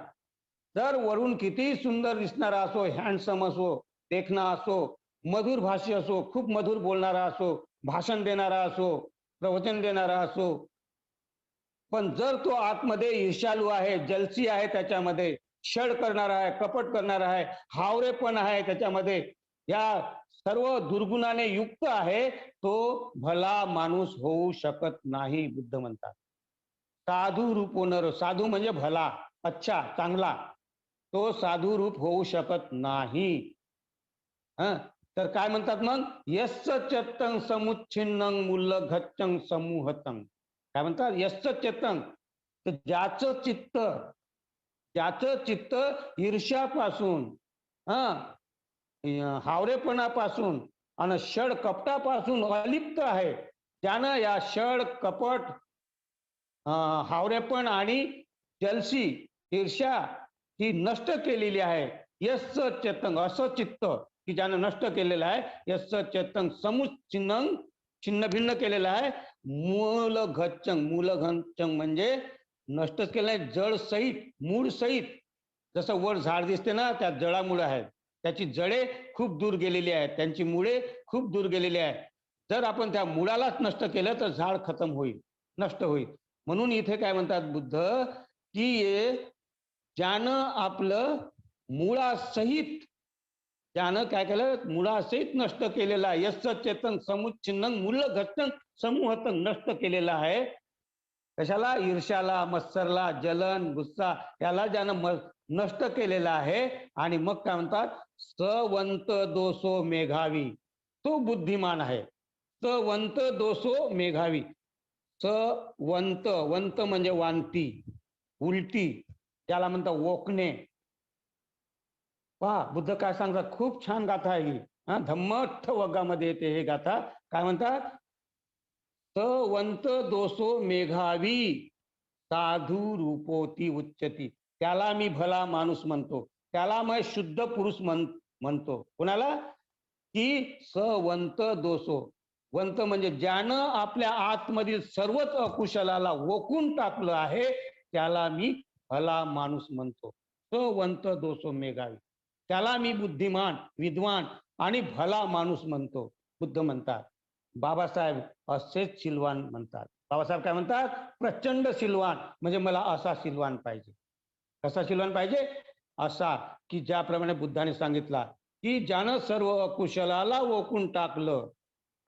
Speaker 1: जर वरून किती सुंदर दिसणारा असो, हँडसम असो, देखणा असो, मधुर भाषी असो, खूप मधुर बोलणारा असो, भाषण देणारा असो, प्रवचन देणारा असो, पण जर तो आतमध्ये ईर्ष्यालू आहे, जलसी आहे त्याच्यामध्ये, छळ करणारा आहे, कपट करणारा आहे, हावरेपण आहे त्याच्यामध्ये, या सर्व दुर्गुणाने युक्त आहे, तो भला माणूस होऊ शकत नाही, बुद्ध म्हणतात. साधू रूप होणार, साधू म्हणजे भला, अच्छा, चांगला. तो साधू रूप होऊ शकत नाही. हं. तर काय म्हणतात मग? यस्य चेतं समुच्छिन्नं मूलघच्चं समूहतं. काय म्हणतात? यस्य चेतं, तर ज्याचं चित्त ईर्ष्यापासून, हावरेपणापासून आणि षड कपटापासून अलिप्त आहे, त्यानं या षड कपट, हावरेपण आणि जलसी, ईर्ष्या ही नष्ट केलेली आहे. यस्य चेतं, असं चित्त की ज्यानं नष्ट केलेलं आहे. यस्य चेतं समुच्छिन्नं, छिन्न भिन्न केलेलं आहे. मूलघच्चं म्हणजे नष्टच केलं आहे, जड सहित, मूळ सहित. जसं वर झाड दिसते ना, त्या जडामुळे आहेत. त्याची जडे खूप दूर गेलेली आहेत, त्यांची मुळे खूप दूर गेलेली आहेत. जर आपण त्या मुळालाच नष्ट केलं तर झाड खतम होईल, नष्ट होईल. म्हणून इथे काय म्हणतात बुद्ध, की ज्यानं आपलं मुळासहित, त्यानं काय केलं, मुळासहित नष्ट केलेला आहे. यस्य चेतं समुच्छिन्नं मूलघच्चं समूहतं, नष्ट केलेला आहे. कशाला? ईर्ष्याला, मत्सरला, जलन, गुस्सा याला ज्यानं नष्ट केलेला आहे. आणि मग काय म्हणतात, सवंत दोषो मेघावी, तो बुद्धिमान आहे. सवंत दोषो मेघावी. सवंत, वंत म्हणजे वांती, उलटी, त्याला म्हणतात वोकणे. पहा बुद्ध काय सांगतात, खूप छान गाथा आहे ही. धम्मठ्ठ वग्गामध्ये येते हे गाथा. काय म्हणतात? वंत दोषो मेघावी साधू रूपोती उच्चती. त्याला मी भला माणूस म्हणतो, त्याला मी शुद्ध पुरुष म्हणतो. कोणाला? की सवंत दोषो. वंत म्हणजे ज्यानं आपल्या आतमधील सर्वच अकुशलाला ओकून टाकलं आहे, त्याला मी भला माणूस म्हणतो. सवंत दोषो मेघावी. त्याला मी बुद्धिमान, विद्वान आणि भला माणूस म्हणतो. बुद्ध म्हणतात. बाबासाहेब असेच सिलवान म्हणतात. बाबासाहेब काय म्हणतात? प्रचंड सिलवान, म्हणजे मला असा सिलवान पाहिजे. कसा सिलवान पाहिजे? असा की ज्याप्रमाणे बुद्धाने सांगितला की ज्यानं सर्व अकुशलाला ओकून टाकलं,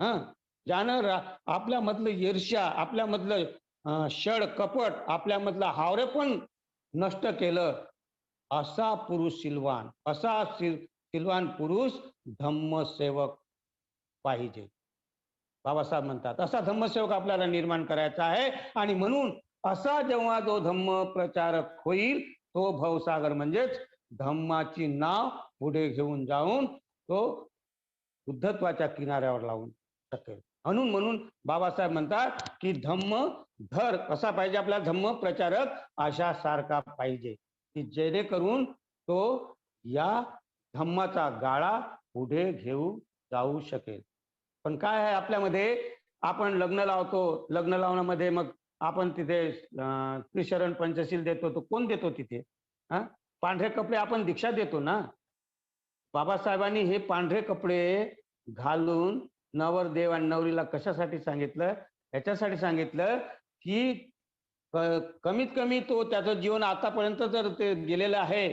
Speaker 1: हं, ज्यानं आपल्यामधलं ईर्ष्या, आपल्यामधलं छळ कपट, आपल्यामधलं हावरेपण नष्ट केलं, असा पुरुष सिलवान, असा सिलवान पुरुष धम्मसेवक पाहिजे. बाबासाहेब म्हणतात असा धम्मसेवक आपल्याला निर्माण करायचा आहे. आणि म्हणून असा जेव्हा जो धम्म प्रचारक होईल, तो भवसागर म्हणजेच धम्माची नाव पुढे घेऊन जाऊन तो बुद्धत्वाच्या किनाऱ्यावर लावून शकेल. म्हणून बाबासाहेब म्हणतात की धम्म धर कसा पाहिजे आपला धम्म प्रचारक, अशा सारखा पाहिजे की जेणेकरून तो या धम्माचा गाळा पुढे घेऊ जाऊ शकेल. पण काय आहे आपल्यामध्ये, आपण लग्न लावतो, लग्न लावण्यामध्ये मग आपण तिथे त्रिशरण पंचशील देतो. तो कोण देतो तिथे? हा, पांढरे कपडे आपण दीक्षा देतो ना. बाबासाहेबांनी हे पांढरे कपडे घालून नवरदेव आणि नवरीला कशासाठी सांगितलं? याच्यासाठी सांगितलं की कमीत कमी तो त्याचं जीवन आतापर्यंत जर ते गेलेलं आहे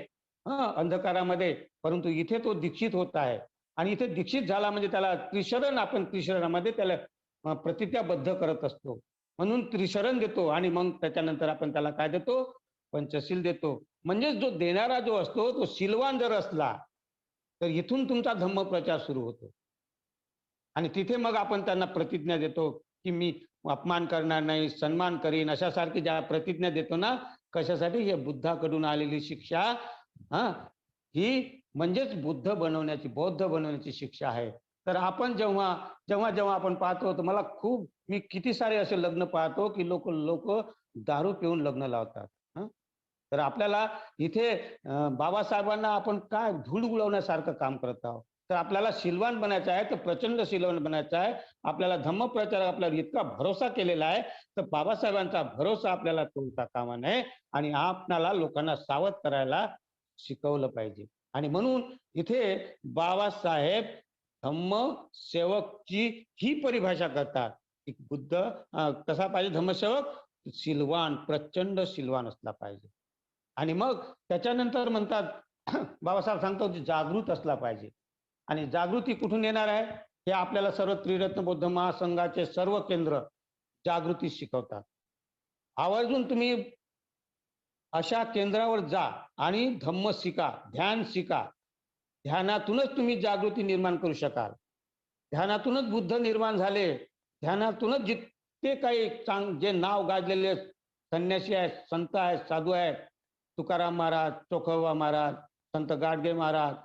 Speaker 1: अंधकारामध्ये, परंतु इथे तो दीक्षित होत आहे. आणि इथे दीक्षित झाला म्हणजे त्याला त्रिशरण, आपण त्रिशरणामध्ये त्याला प्रतिज्ञाबद्ध करत असतो. म्हणून त्रिशरण देतो आणि मग त्याच्यानंतर आपण त्याला काय देतो? पंचशील देतो. म्हणजे जो देणारा जो असतो तो सिलवान जर असला तर इथून तुमचा धम्म प्रचार सुरू होतो. आणि तिथे मग आपण त्यांना प्रतिज्ञा देतो की मी अपमान करणार नाही, सन्मान करीन, अशासारखी ज्या प्रतिज्ञा देतो ना, कशासाठी? हे बुद्धाकडून आलेली शिक्षा, हा, ही म्हणजेच बुद्ध बनवण्याची, बौद्ध बनवण्याची शिक्षा आहे. तर आपण जेव्हा जेव्हा जेव्हा आपण पाहतो, तर मला मी किती सारे असे लग्न पाहतो की लोक लोक दारू पिऊन लग्न लावतात. तर आपल्याला इथे बाबासाहेबांना आपण काय धूळ उडवण्यासारखं काम करत आहोत. तर आपल्याला सिलवान बनायचं आहे, तर प्रचंड सिलवान बनायचं आहे. आपल्याला धम्मप्रचार आपल्याला इतका भरोसा केलेला आहे, तर बाबासाहेबांचा भरोसा आपल्याला तोडता कामा नये आणि आपल्याला लोकांना सावध करायला शिकवलं पाहिजे. आणि म्हणून इथे बाबासाहेब धम्मसेवकची ही परिभाषा करतात की बुद्ध कसा पाहिजे धम्मसेवक? सिलवान, प्रचंड सिलवान असला पाहिजे. आणि मग त्याच्यानंतर म्हणतात बाबासाहेब सांगतो जागृत असला पाहिजे. आणि जागृती कुठून येणार आहे? हे आपल्याला सर्व त्रिरत्न बौद्ध महासंघाचे सर्व केंद्र जागृती शिकवतात. आवर्जून तुम्ही अशा केंद्रावर जा आणि धम्म शिका, ध्यान शिका. ध्यानातूनच तुम्ही जागृती निर्माण करू शकाल. ध्यानातूनच बुद्ध निर्माण झाले. ध्यानातूनच जितके काही जे नाव गाजलेले संन्यासी आहेत, संत आहेत, साधू आहेत, तुकाराम महाराज, चोखोबा महाराज, संत गाडगे महाराज,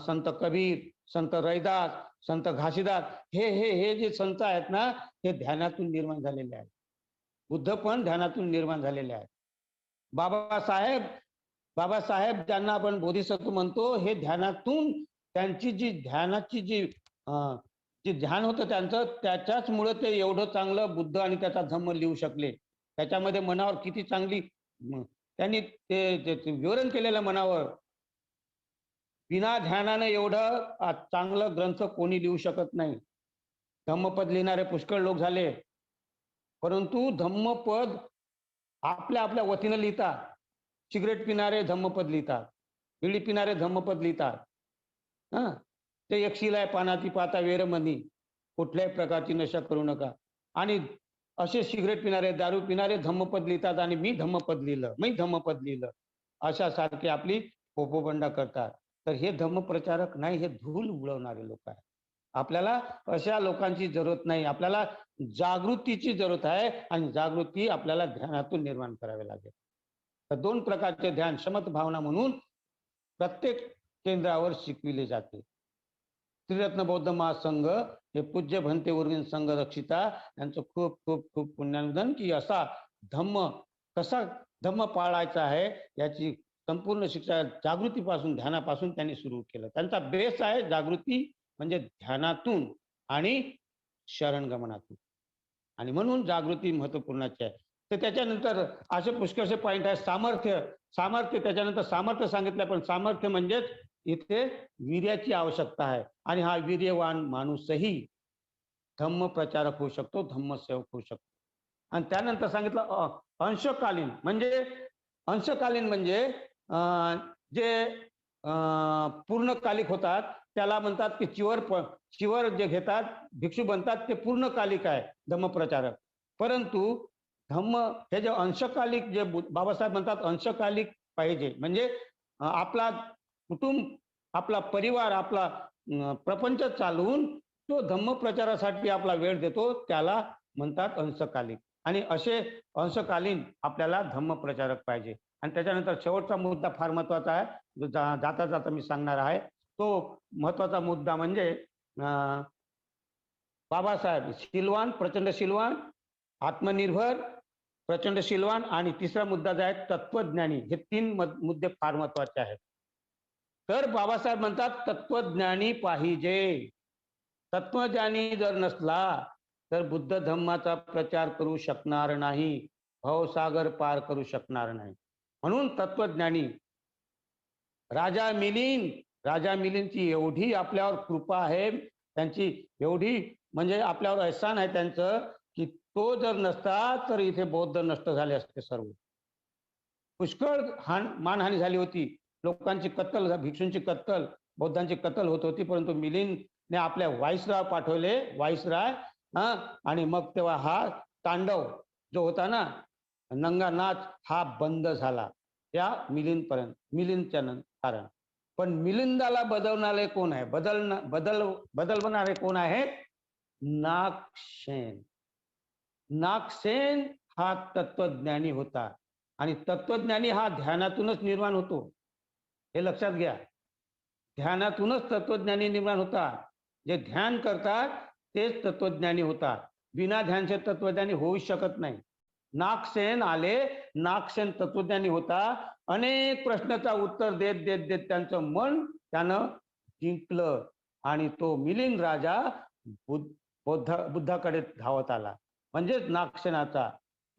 Speaker 1: संत कबीर, संत रैदास, संत घासीदास, हे जे संत आहेत ना, हे ध्यानातून निर्माण झालेले आहेत. बुद्ध पण ध्यानातून निर्माण झालेले आहेत. बाबासाहेब ज्यांना आपण बोधिसत्व म्हणतो, हे ध्यानातून त्यांची जी ध्यानाची जे ध्यान होतं त्यांचं, त्याच्याचमुळे ते एवढं चांगलं बुद्ध आणि त्याचा धम्म लिहू शकले. त्याच्यामध्ये मनावर किती चांगली त्यांनी ते विवरण केलेलं मनावर. बिना ध्यानानं एवढं चांगलं ग्रंथ कोणी लिहू शकत नाही. धम्मपद लिहिणारे पुष्कळ लोक झाले, परंतु धम्मपद आपल्या आपल्या वतीनं लिहितात. सिगरेट पिणारे धम्मपद लिहितात, बिडी पिणारे धम्मपद लिहितात. ते एकशील आहे पानाची पाता वेरमणी, कुठल्याही प्रकारची नशा करू नका. आणि असे सिगरेट पिणारे, दारू पिणारे धम्मपद लिहितात आणि मी धम्मपद लिहिलं, अशा सारखी आपली पोपोबंडा करतात. तर हे धम्मप्रचारक नाही, हे धूळ उडवणारे लोक आहेत. आपल्याला अशा लोकांची जरूरत नाही. आपल्याला जागृतीची जरूरत आहे आणि जागृती आपल्याला ध्यानातून निर्माण करावी लागेल. तर 2 प्रकारचे ध्यान शमत भावना म्हणून प्रत्येक केंद्रावर शिकविले जाते. त्रिरत्न बौद्ध महासंघ हे पूज्य भंते उर्विन संघ रक्षिता यांचं खूप खूप खूप पुण्यानुदान की असा धम्म कसा धम्म पाळायचा आहे याची संपूर्ण शिक्षा जागृतीपासून ध्यानापासून त्यांनी सुरू केलं. त्यांचा बेस आहे जागृती म्हणजे ध्यानातून आणि शरणगमनातून, आणि म्हणून जागृती महत्वपूर्णाची आहे. तर त्याच्यानंतर असे पुष्कळसे पॉईंट आहे. सामर्थ्य, सामर्थ्य त्याच्यानंतर सामर्थ्य सांगितलं, पण सामर्थ्य म्हणजेच इथे वीर्याची आवश्यकता आहे, आणि हा वीर्यवान माणूसही धम्म प्रचारक होऊ शकतो, धम्मसेवक होऊ शकतो. आणि त्यानंतर सांगितलं अंशकालीन म्हणजे, अंशकालीन म्हणजे जे पूर्णकालिक होतात त्याला म्हणतात की चिवर जे घेतात भिक्षू बनतात ते पूर्णकालिक आहे धम्मप्रचारक. परंतु धम्म हे जे अंशकालिक जे बाबासाहेब म्हणतात अंशकालिक पाहिजे, म्हणजे आपला कुटुंब, आपला परिवार, आपला प्रपंच चालवून तो धम्म प्रचारासाठी आपला वेळ देतो त्याला म्हणतात अंशकालिक. आणि असे अंशकालीन आपल्याला धम्म प्रचारक पाहिजे. आणि त्याच्यानंतर शेवटचा मुद्दा फार महत्वाचा आहे, जो जाता जाता मी सांगणार आहे. तो महत्वाचा मुद्दा म्हणजे बाबासाहेब शीलवान, प्रचंड शीलवान, आत्मनिर्भर, प्रचंड शीलवान, आणि तिसरा मुद्दा जो आहे तत्वज्ञानी. हे तीन मुद्दे फार महत्वाचे आहेत. तर बाबासाहेब म्हणतात तत्वज्ञानी पाहिजे. तत्वज्ञानी जर नसला तर बुद्ध धम्माचा प्रचार करू शकणार नाही, भवसागर पार करू शकणार नाही. म्हणून तत्वज्ञानी राजा मिलिंद, राजा मिलिंदची एवढी आपल्यावर कृपा आहे, त्यांची एवढी म्हणजे आपल्यावर एहसान आहे त्यांचं, की तो जर नसता तर इथे बौद्ध नष्ट झाले असते सर्व. पुष्कळ मानहानी झाली होती, लोकांची कत्तल, भिक्षूंची कत्तल, बौद्धांची कत्तल होत होती. परंतु मिलिंदने आपल्या वाईसराय पाठवले, वाईसराय, आणि मग तेव्हा हा तांडव जो होता ना, नंगा नाच, हा बंद झाला त्या मिलिंदपर्यंत, मिलिंदच्या कारण. पण मिलिंदाला बदलणारे कोण आहे, बदलवणारे कोण आहेत? नागसेन. नागसेन हा तत्वज्ञानी होता, आणि तत्वज्ञानी हा ध्यानातूनच निर्माण होतो, हे लक्षात घ्या. ध्यानातूनच तत्वज्ञानी निर्माण होता. जे ध्यान करतात तेच तत्वज्ञानी होतात. बिना ध्यानचे तत्वज्ञानी होऊ शकत नाही. नागसेन आले, नागसेन तत्वज्ञानी होता. अनेक प्रश्नाचा उत्तर देत देत देत त्यांचं मन त्यानं जिंकलं, आणि तो मिलिंद राजा बुद्धाकडे धावत आला. म्हणजेच नागसेनाचा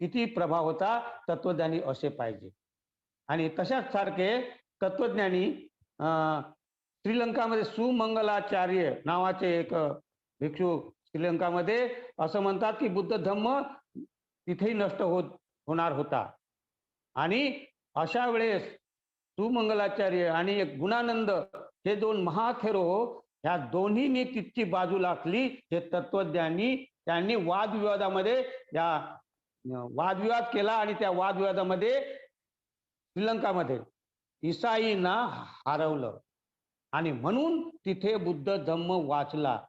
Speaker 1: किती प्रभाव होता. तत्वज्ञानी असे पाहिजे. आणि तशाच सारखे तत्वज्ञानी श्रीलंकामध्ये सुमंगलाचार्य नावाचे एक भिक्षू श्रीलंकामध्ये असं म्हणतात की बुद्ध धम्म तिथेही नष्ट होणार होता. आणि अशा वेळेस सुमंगलाचार्य आणि एक गुणानंद हे दोन महाथेरो, ह्या दोन्हींनी तितकी बाजू लागली. हे तत्वज्ञानी त्यांनी वादविवादामध्ये वादविवाद केला, आणि त्या वादविवादामध्ये श्रीलंकामध्ये ईसाईंना हरवलं, आणि म्हणून तिथे बुद्ध धम्म वाचला.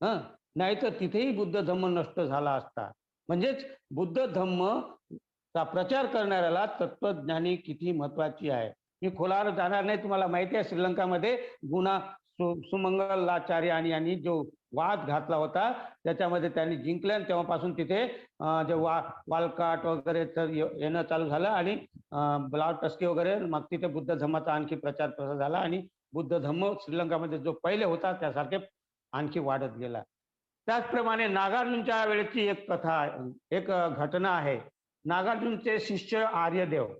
Speaker 1: नाही तर तिथेही बुद्ध धम्म नष्ट झाला असता. म्हणजेच बुद्ध धम्म चा प्रचार करणाऱ्याला तत्वज्ञानी किती महत्वाची आहे. मी खोलावर जाणार नाही, तुम्हाला माहिती आहे श्रीलंकामध्ये सुमंगलाचार्य आणि यांनी जो वाद घातला होता त्याच्यामध्ये त्यांनी जिंकले, आणि तेव्हापासून तिथे जे वालकाट वगैरे येणं चालू झालं, आणि ब्लाव टस्की वगैरे, मग तिथे बुद्ध धम्माचा आणखी प्रचार प्रसार झाला, आणि बुद्ध धम्म श्रीलंकामध्ये जो पहिले होता त्यासारखे आणखी वाढत गेला. त्याचप्रमाणे नागार्जुनच्या वेळेची एक कथा, एक घटना आहे. नागार्जुनचे शिष्य आर्यदेव,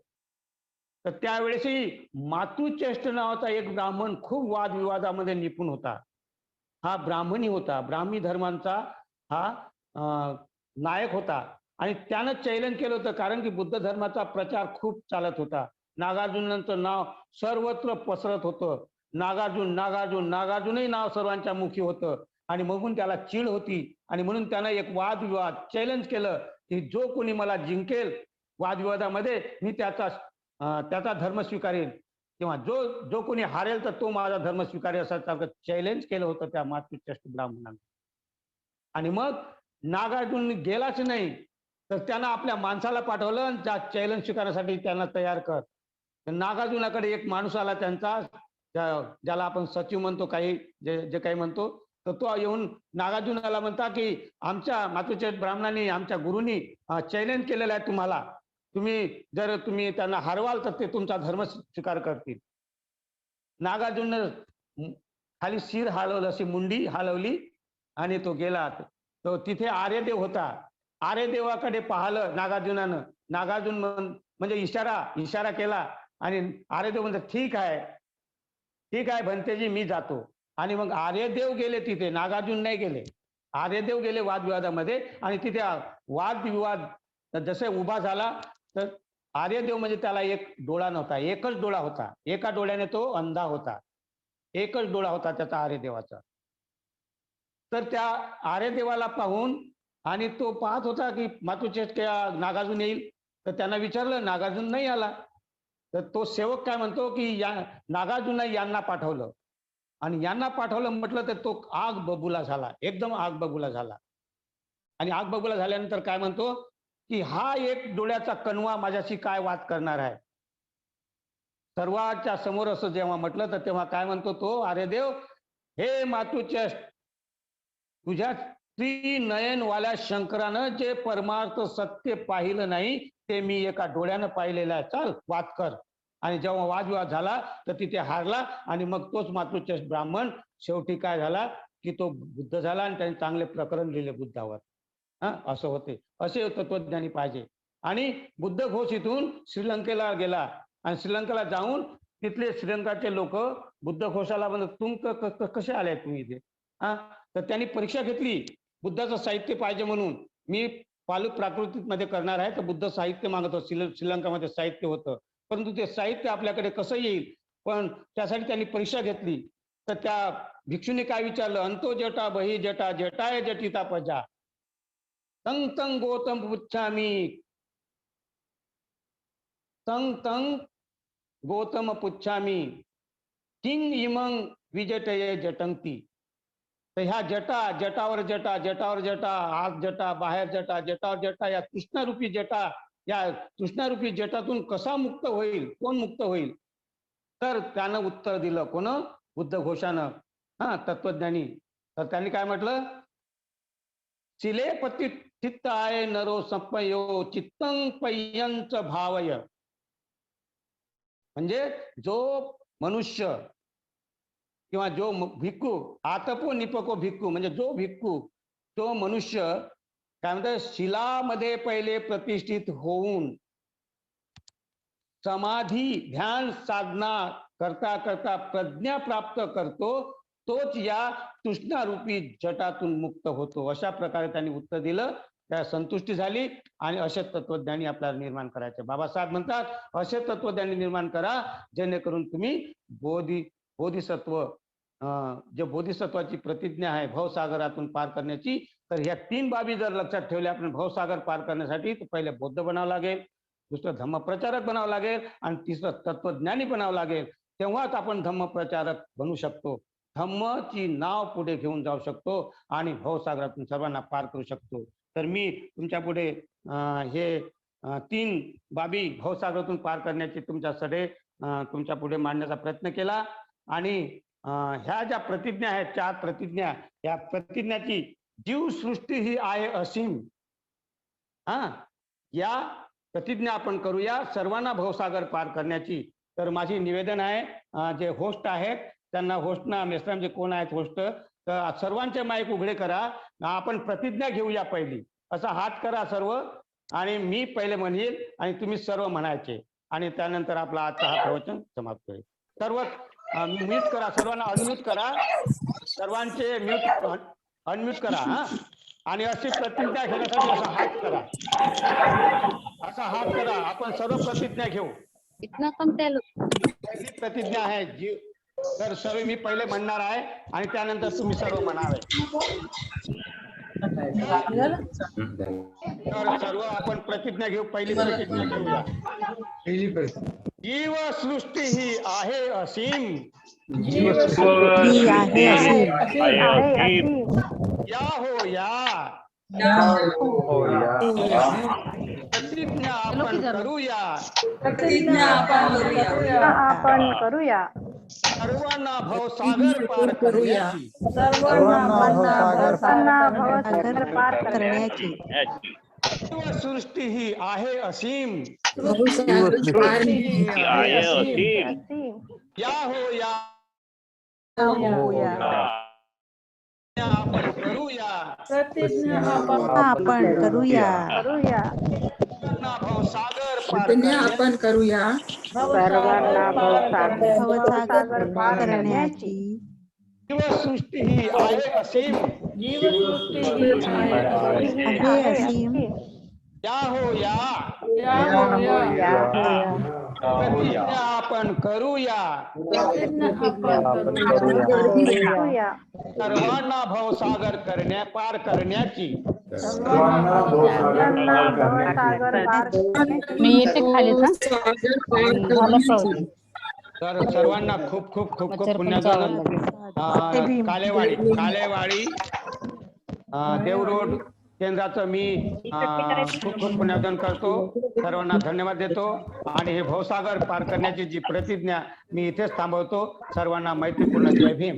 Speaker 1: तर त्यावेळेसही मातुचेष्ट नावाचा एक ब्राह्मण खूप वादविवादामध्ये निपुण होता. हा ब्राह्मणी होता, ब्राह्मी धर्मांचा हा नायक होता, आणि त्यानं चैलन केलं होतं, कारण की बुद्ध धर्माचा प्रचार खूप चालत होता. नागार्जुनांचं नाव सर्वत्र पसरत होतं. नागार्जुन नागार्जुन नागार्जुनही नाव सर्वांच्या मुखी होतं, आणि मगून त्याला चीड होती, आणि म्हणून त्यानं एक वादविवाद चॅलेंज केलं की जो कोणी मला जिंकेल वादविवादामध्ये मी त्याचा धर्म स्वीकारेल, किंवा जो कोणी हारेल तर तो माझा धर्म स्वीकारेल, असं चॅलेंज केलं होतं त्या मातृचेष्ट ब्राह्मणाने. आणि मग नागार्जुन गेलाच नाही, तर त्यानं आपल्या माणसाला पाठवलं, आणि त्या चॅलेंज स्वीकारण्यासाठी त्यांना तयार कर. नागार्जुनाकडे एक माणूस आला त्यांचा, ज्याला आपण सचिव म्हणतो, काही जे काही म्हणतो, तर तो येऊन नागार्जुनाला म्हणता की आमच्या मातृचे ब्राह्मणांनी आमच्या गुरुंनी चॅलेंज केलेलं आहे तुम्हाला, जर तुम्ही त्यांना हरवाल तर ते तुमचा धर्म स्वीकार करतील. नागार्जुन खाली शिर हलवलं, अशी मुंडी हलवली आणि तो गेला. तो तिथे आर्यदेव होता. आर्यदेवाकडे पाहिलं नागार्जुनानं. नागार्जुन म्हणजे इशारा केला आणि आर्यदेव म्हणतात ठीक आहे भंतेजी, मी जातो. आणि मग आर्यदेव गेले तिथे, नागार्जुन नाही गेले. आर्यदेव गेले वादविवादामध्ये आणि तिथे वादविवाद जसे उभा झाला तर आर्यदेव म्हणजे त्याला एक डोळा नव्हता, एकच डोळा होता. एका डोळ्याने तो अंधा होता. एकच डोळा होता त्याचा आर्यदेवाचा. तर त्या आर्यदेवाला पाहून आणि तो पाहत होता की मातुचेष्टया नागार्जुन येईल, तर त्यांना विचारलं, नागार्जुन नाही आला. तर तो सेवक काय म्हणतो की या नागार्जुन यांना पाठवलं आणि यांना पाठवलं म्हटलं तर तो आग बबुला झाला, एकदम आग बबुला झाला. आणि आग बबुला झाल्यानंतर काय म्हणतो की हा एक डोळ्याचा कणवा माझ्याशी काय वाद करणार आहे. सर्वांच्या समोर असं जेव्हा म्हटलं तर तेव्हा काय म्हणतो तो आर्यदेव, हे मातुचेष्ट, तुझ्या त्रिनयनवाल्या शंकरानं जे परमार्थ सत्य पाहिलं नाही ते मी एका डोळ्यानं पाहिलेलं आहे, चल वाद कर. आणि जेव्हा वादविवाद झाला तर तिथे हारला आणि मग तोच मातृचेष्ट ब्राह्मण शेवटी काय झाला की तो बुद्ध झाला आणि त्यांनी चांगले प्रकरण लिहिले बुद्धावर. असं होते, असे तत्वज्ञानी पाहिजे. आणि बुद्ध घोष इथून श्रीलंकेला गेला आणि श्रीलंकेला जाऊन तिथले श्रीलंकाचे लोक बुद्ध घोषाला म्हणत, तुम कसे आले तुम्ही इथे? तर त्यांनी परीक्षा घेतली, बुद्धाचं साहित्य पाहिजे म्हणून. मी पालू प्राकृतिक मध्ये करणार आहे, तर बुद्ध साहित्य मागत होत. श्रीलंकामध्ये साहित्य होतं, परंतु ते साहित्य आपल्याकडे कसं येईल, पण त्यासाठी त्यांनी परीक्षा घेतली. तर त्या भिक्षूने काय विचारलं, अंतो जटा बही जटा जटाय जटिता पजा तंग तंग गौतम पुच्छामी, तंग तंग गौतम पुच्छामी किंग इमंग विजटये जटंती. तर ह्या जटावर जटा, आत जटा, बाहेर जटा, जटावर जटा, या कृष्णारूपी जटा, या कृष्णारूपी जटातून कसा मुक्त होईल, कोण मुक्त होईल? तर त्यानं उत्तर दिलं, कोण? बुद्ध घोषानं, तत्वज्ञानी. तर त्यांनी काय म्हटलं, चिले पती चित्त आहे नरो संपयो चित्तं पय्यंच भावय. म्हणजे जो मनुष्य किंवा जो भिक्खू, आतपो निपको भिक्खू, म्हणजे जो भिक्खू, तो मनुष्य काय म्हणतात, शिलामध्ये पहिले प्रतिष्ठित होऊन समाधी ध्यान साधना करता करता प्रज्ञा प्राप्त करतो, तोच या तृष्णारूपी जटातून मुक्त होतो. अशा प्रकारे त्यांनी उत्तर दिलं. त्या संतुष्टी झाली आणि असे तत्वज्ञानी आपल्याला निर्माण करायचे. बाबासाहेब म्हणतात, असे तत्वज्ञानी निर्माण करा जेणेकरून तुम्ही बोधिसत्व, जे बोधिसत्वाची प्रतिज्ञा आहे भवसागरातून पार करण्याची, तर ह्या 3 बाबी जर लक्षात ठेवल्या आपण भवसागर पार करण्यासाठी, तर पहिले बौद्ध बनावं लागेल, दुसरं धम्मप्रचारक बनावं लागेल आणि तिसरं तत्वज्ञानी बनावं लागेल. तेव्हाच आपण धम्मप्रचारक बनू शकतो, धम्मची नाव पुढे घेऊन जाऊ शकतो आणि भवसागरातून सर्वांना पार करू शकतो. तर मी तुमच्या पुढे हे 3 बाबी भवसागरातून पार करण्याची तुमच्या पुढे मांडण्याचा प्रयत्न केला. आणि ह्या ज्या प्रतिज्ञा आहेत, 4 प्रतिज्ञा, या प्रतिज्ञाची जीवसृष्टी ही आहे असीम. या प्रतिज्ञा आपण करूया सर्वांना भवसागर पार करण्याची. तर माझी निवेदन आहे, जे होस्ट आहेत त्यांना, होस्टना मेस्ट्राम जे कोण आहेत होस्ट, तर सर्वांचे माईक उघडे करा. आपण प्रतिज्ञा घेऊया पहिली. असा हात करा सर्व आणि मी पहिले म्हणेल आणि तुम्ही सर्व म्हणायचे आणि त्यानंतर आपला आजचा हा प्रवचन समाप्त होईल. सर्व म्यूट करा, सर्वांना अनम्यूट करा, सर्वांचे अनम्यूट करा. आणि अशी प्रतिज्ञा घेण्यासाठी असा हात करा, असा हात करा. आपण सर्व प्रतिज्ञा घेऊ. पहिली प्रतिज्ञा आहे जीव. तर सर्व मी पहिले म्हणणार आहे आणि त्यानंतर तुम्ही सर्व म्हणावे. तर सर्व आपण प्रतिज्ञा घेऊ. पहिली प्रतिज्ञा घेऊया. जीवसृष्टी ही आहे असीम. या हो या. प्रतिज्ञा आपण करूया. सर्वांना भवसागर पार करण्याची
Speaker 2: सागर पार करण्याची
Speaker 1: सृष्टी ही आहे असीम या हो या आपण करूया
Speaker 2: आपण करूया
Speaker 1: भवसागर पार
Speaker 3: आपण करूया
Speaker 2: भवसागर पार करण्याची
Speaker 1: सृष्टी ही आहे असीम
Speaker 2: आहे असीम
Speaker 1: या हो या प्रतिज्ञा आपण करूया सर्वांना भवसागर पार करण्याची
Speaker 4: मी येते खाली
Speaker 1: तर सर्वांना खूप खूप खूप खूप पुण्याचं कालेवाडी देव रोड केंद्राचं मी खूप खूप पुण्यार्जन करतो. सर्वांना धन्यवाद देतो आणि हे भवसागर पार करण्याची जी प्रतिज्ञा मी इथेच थांबवतो. सर्वांना मैत्रीपूर्ण जय भीम.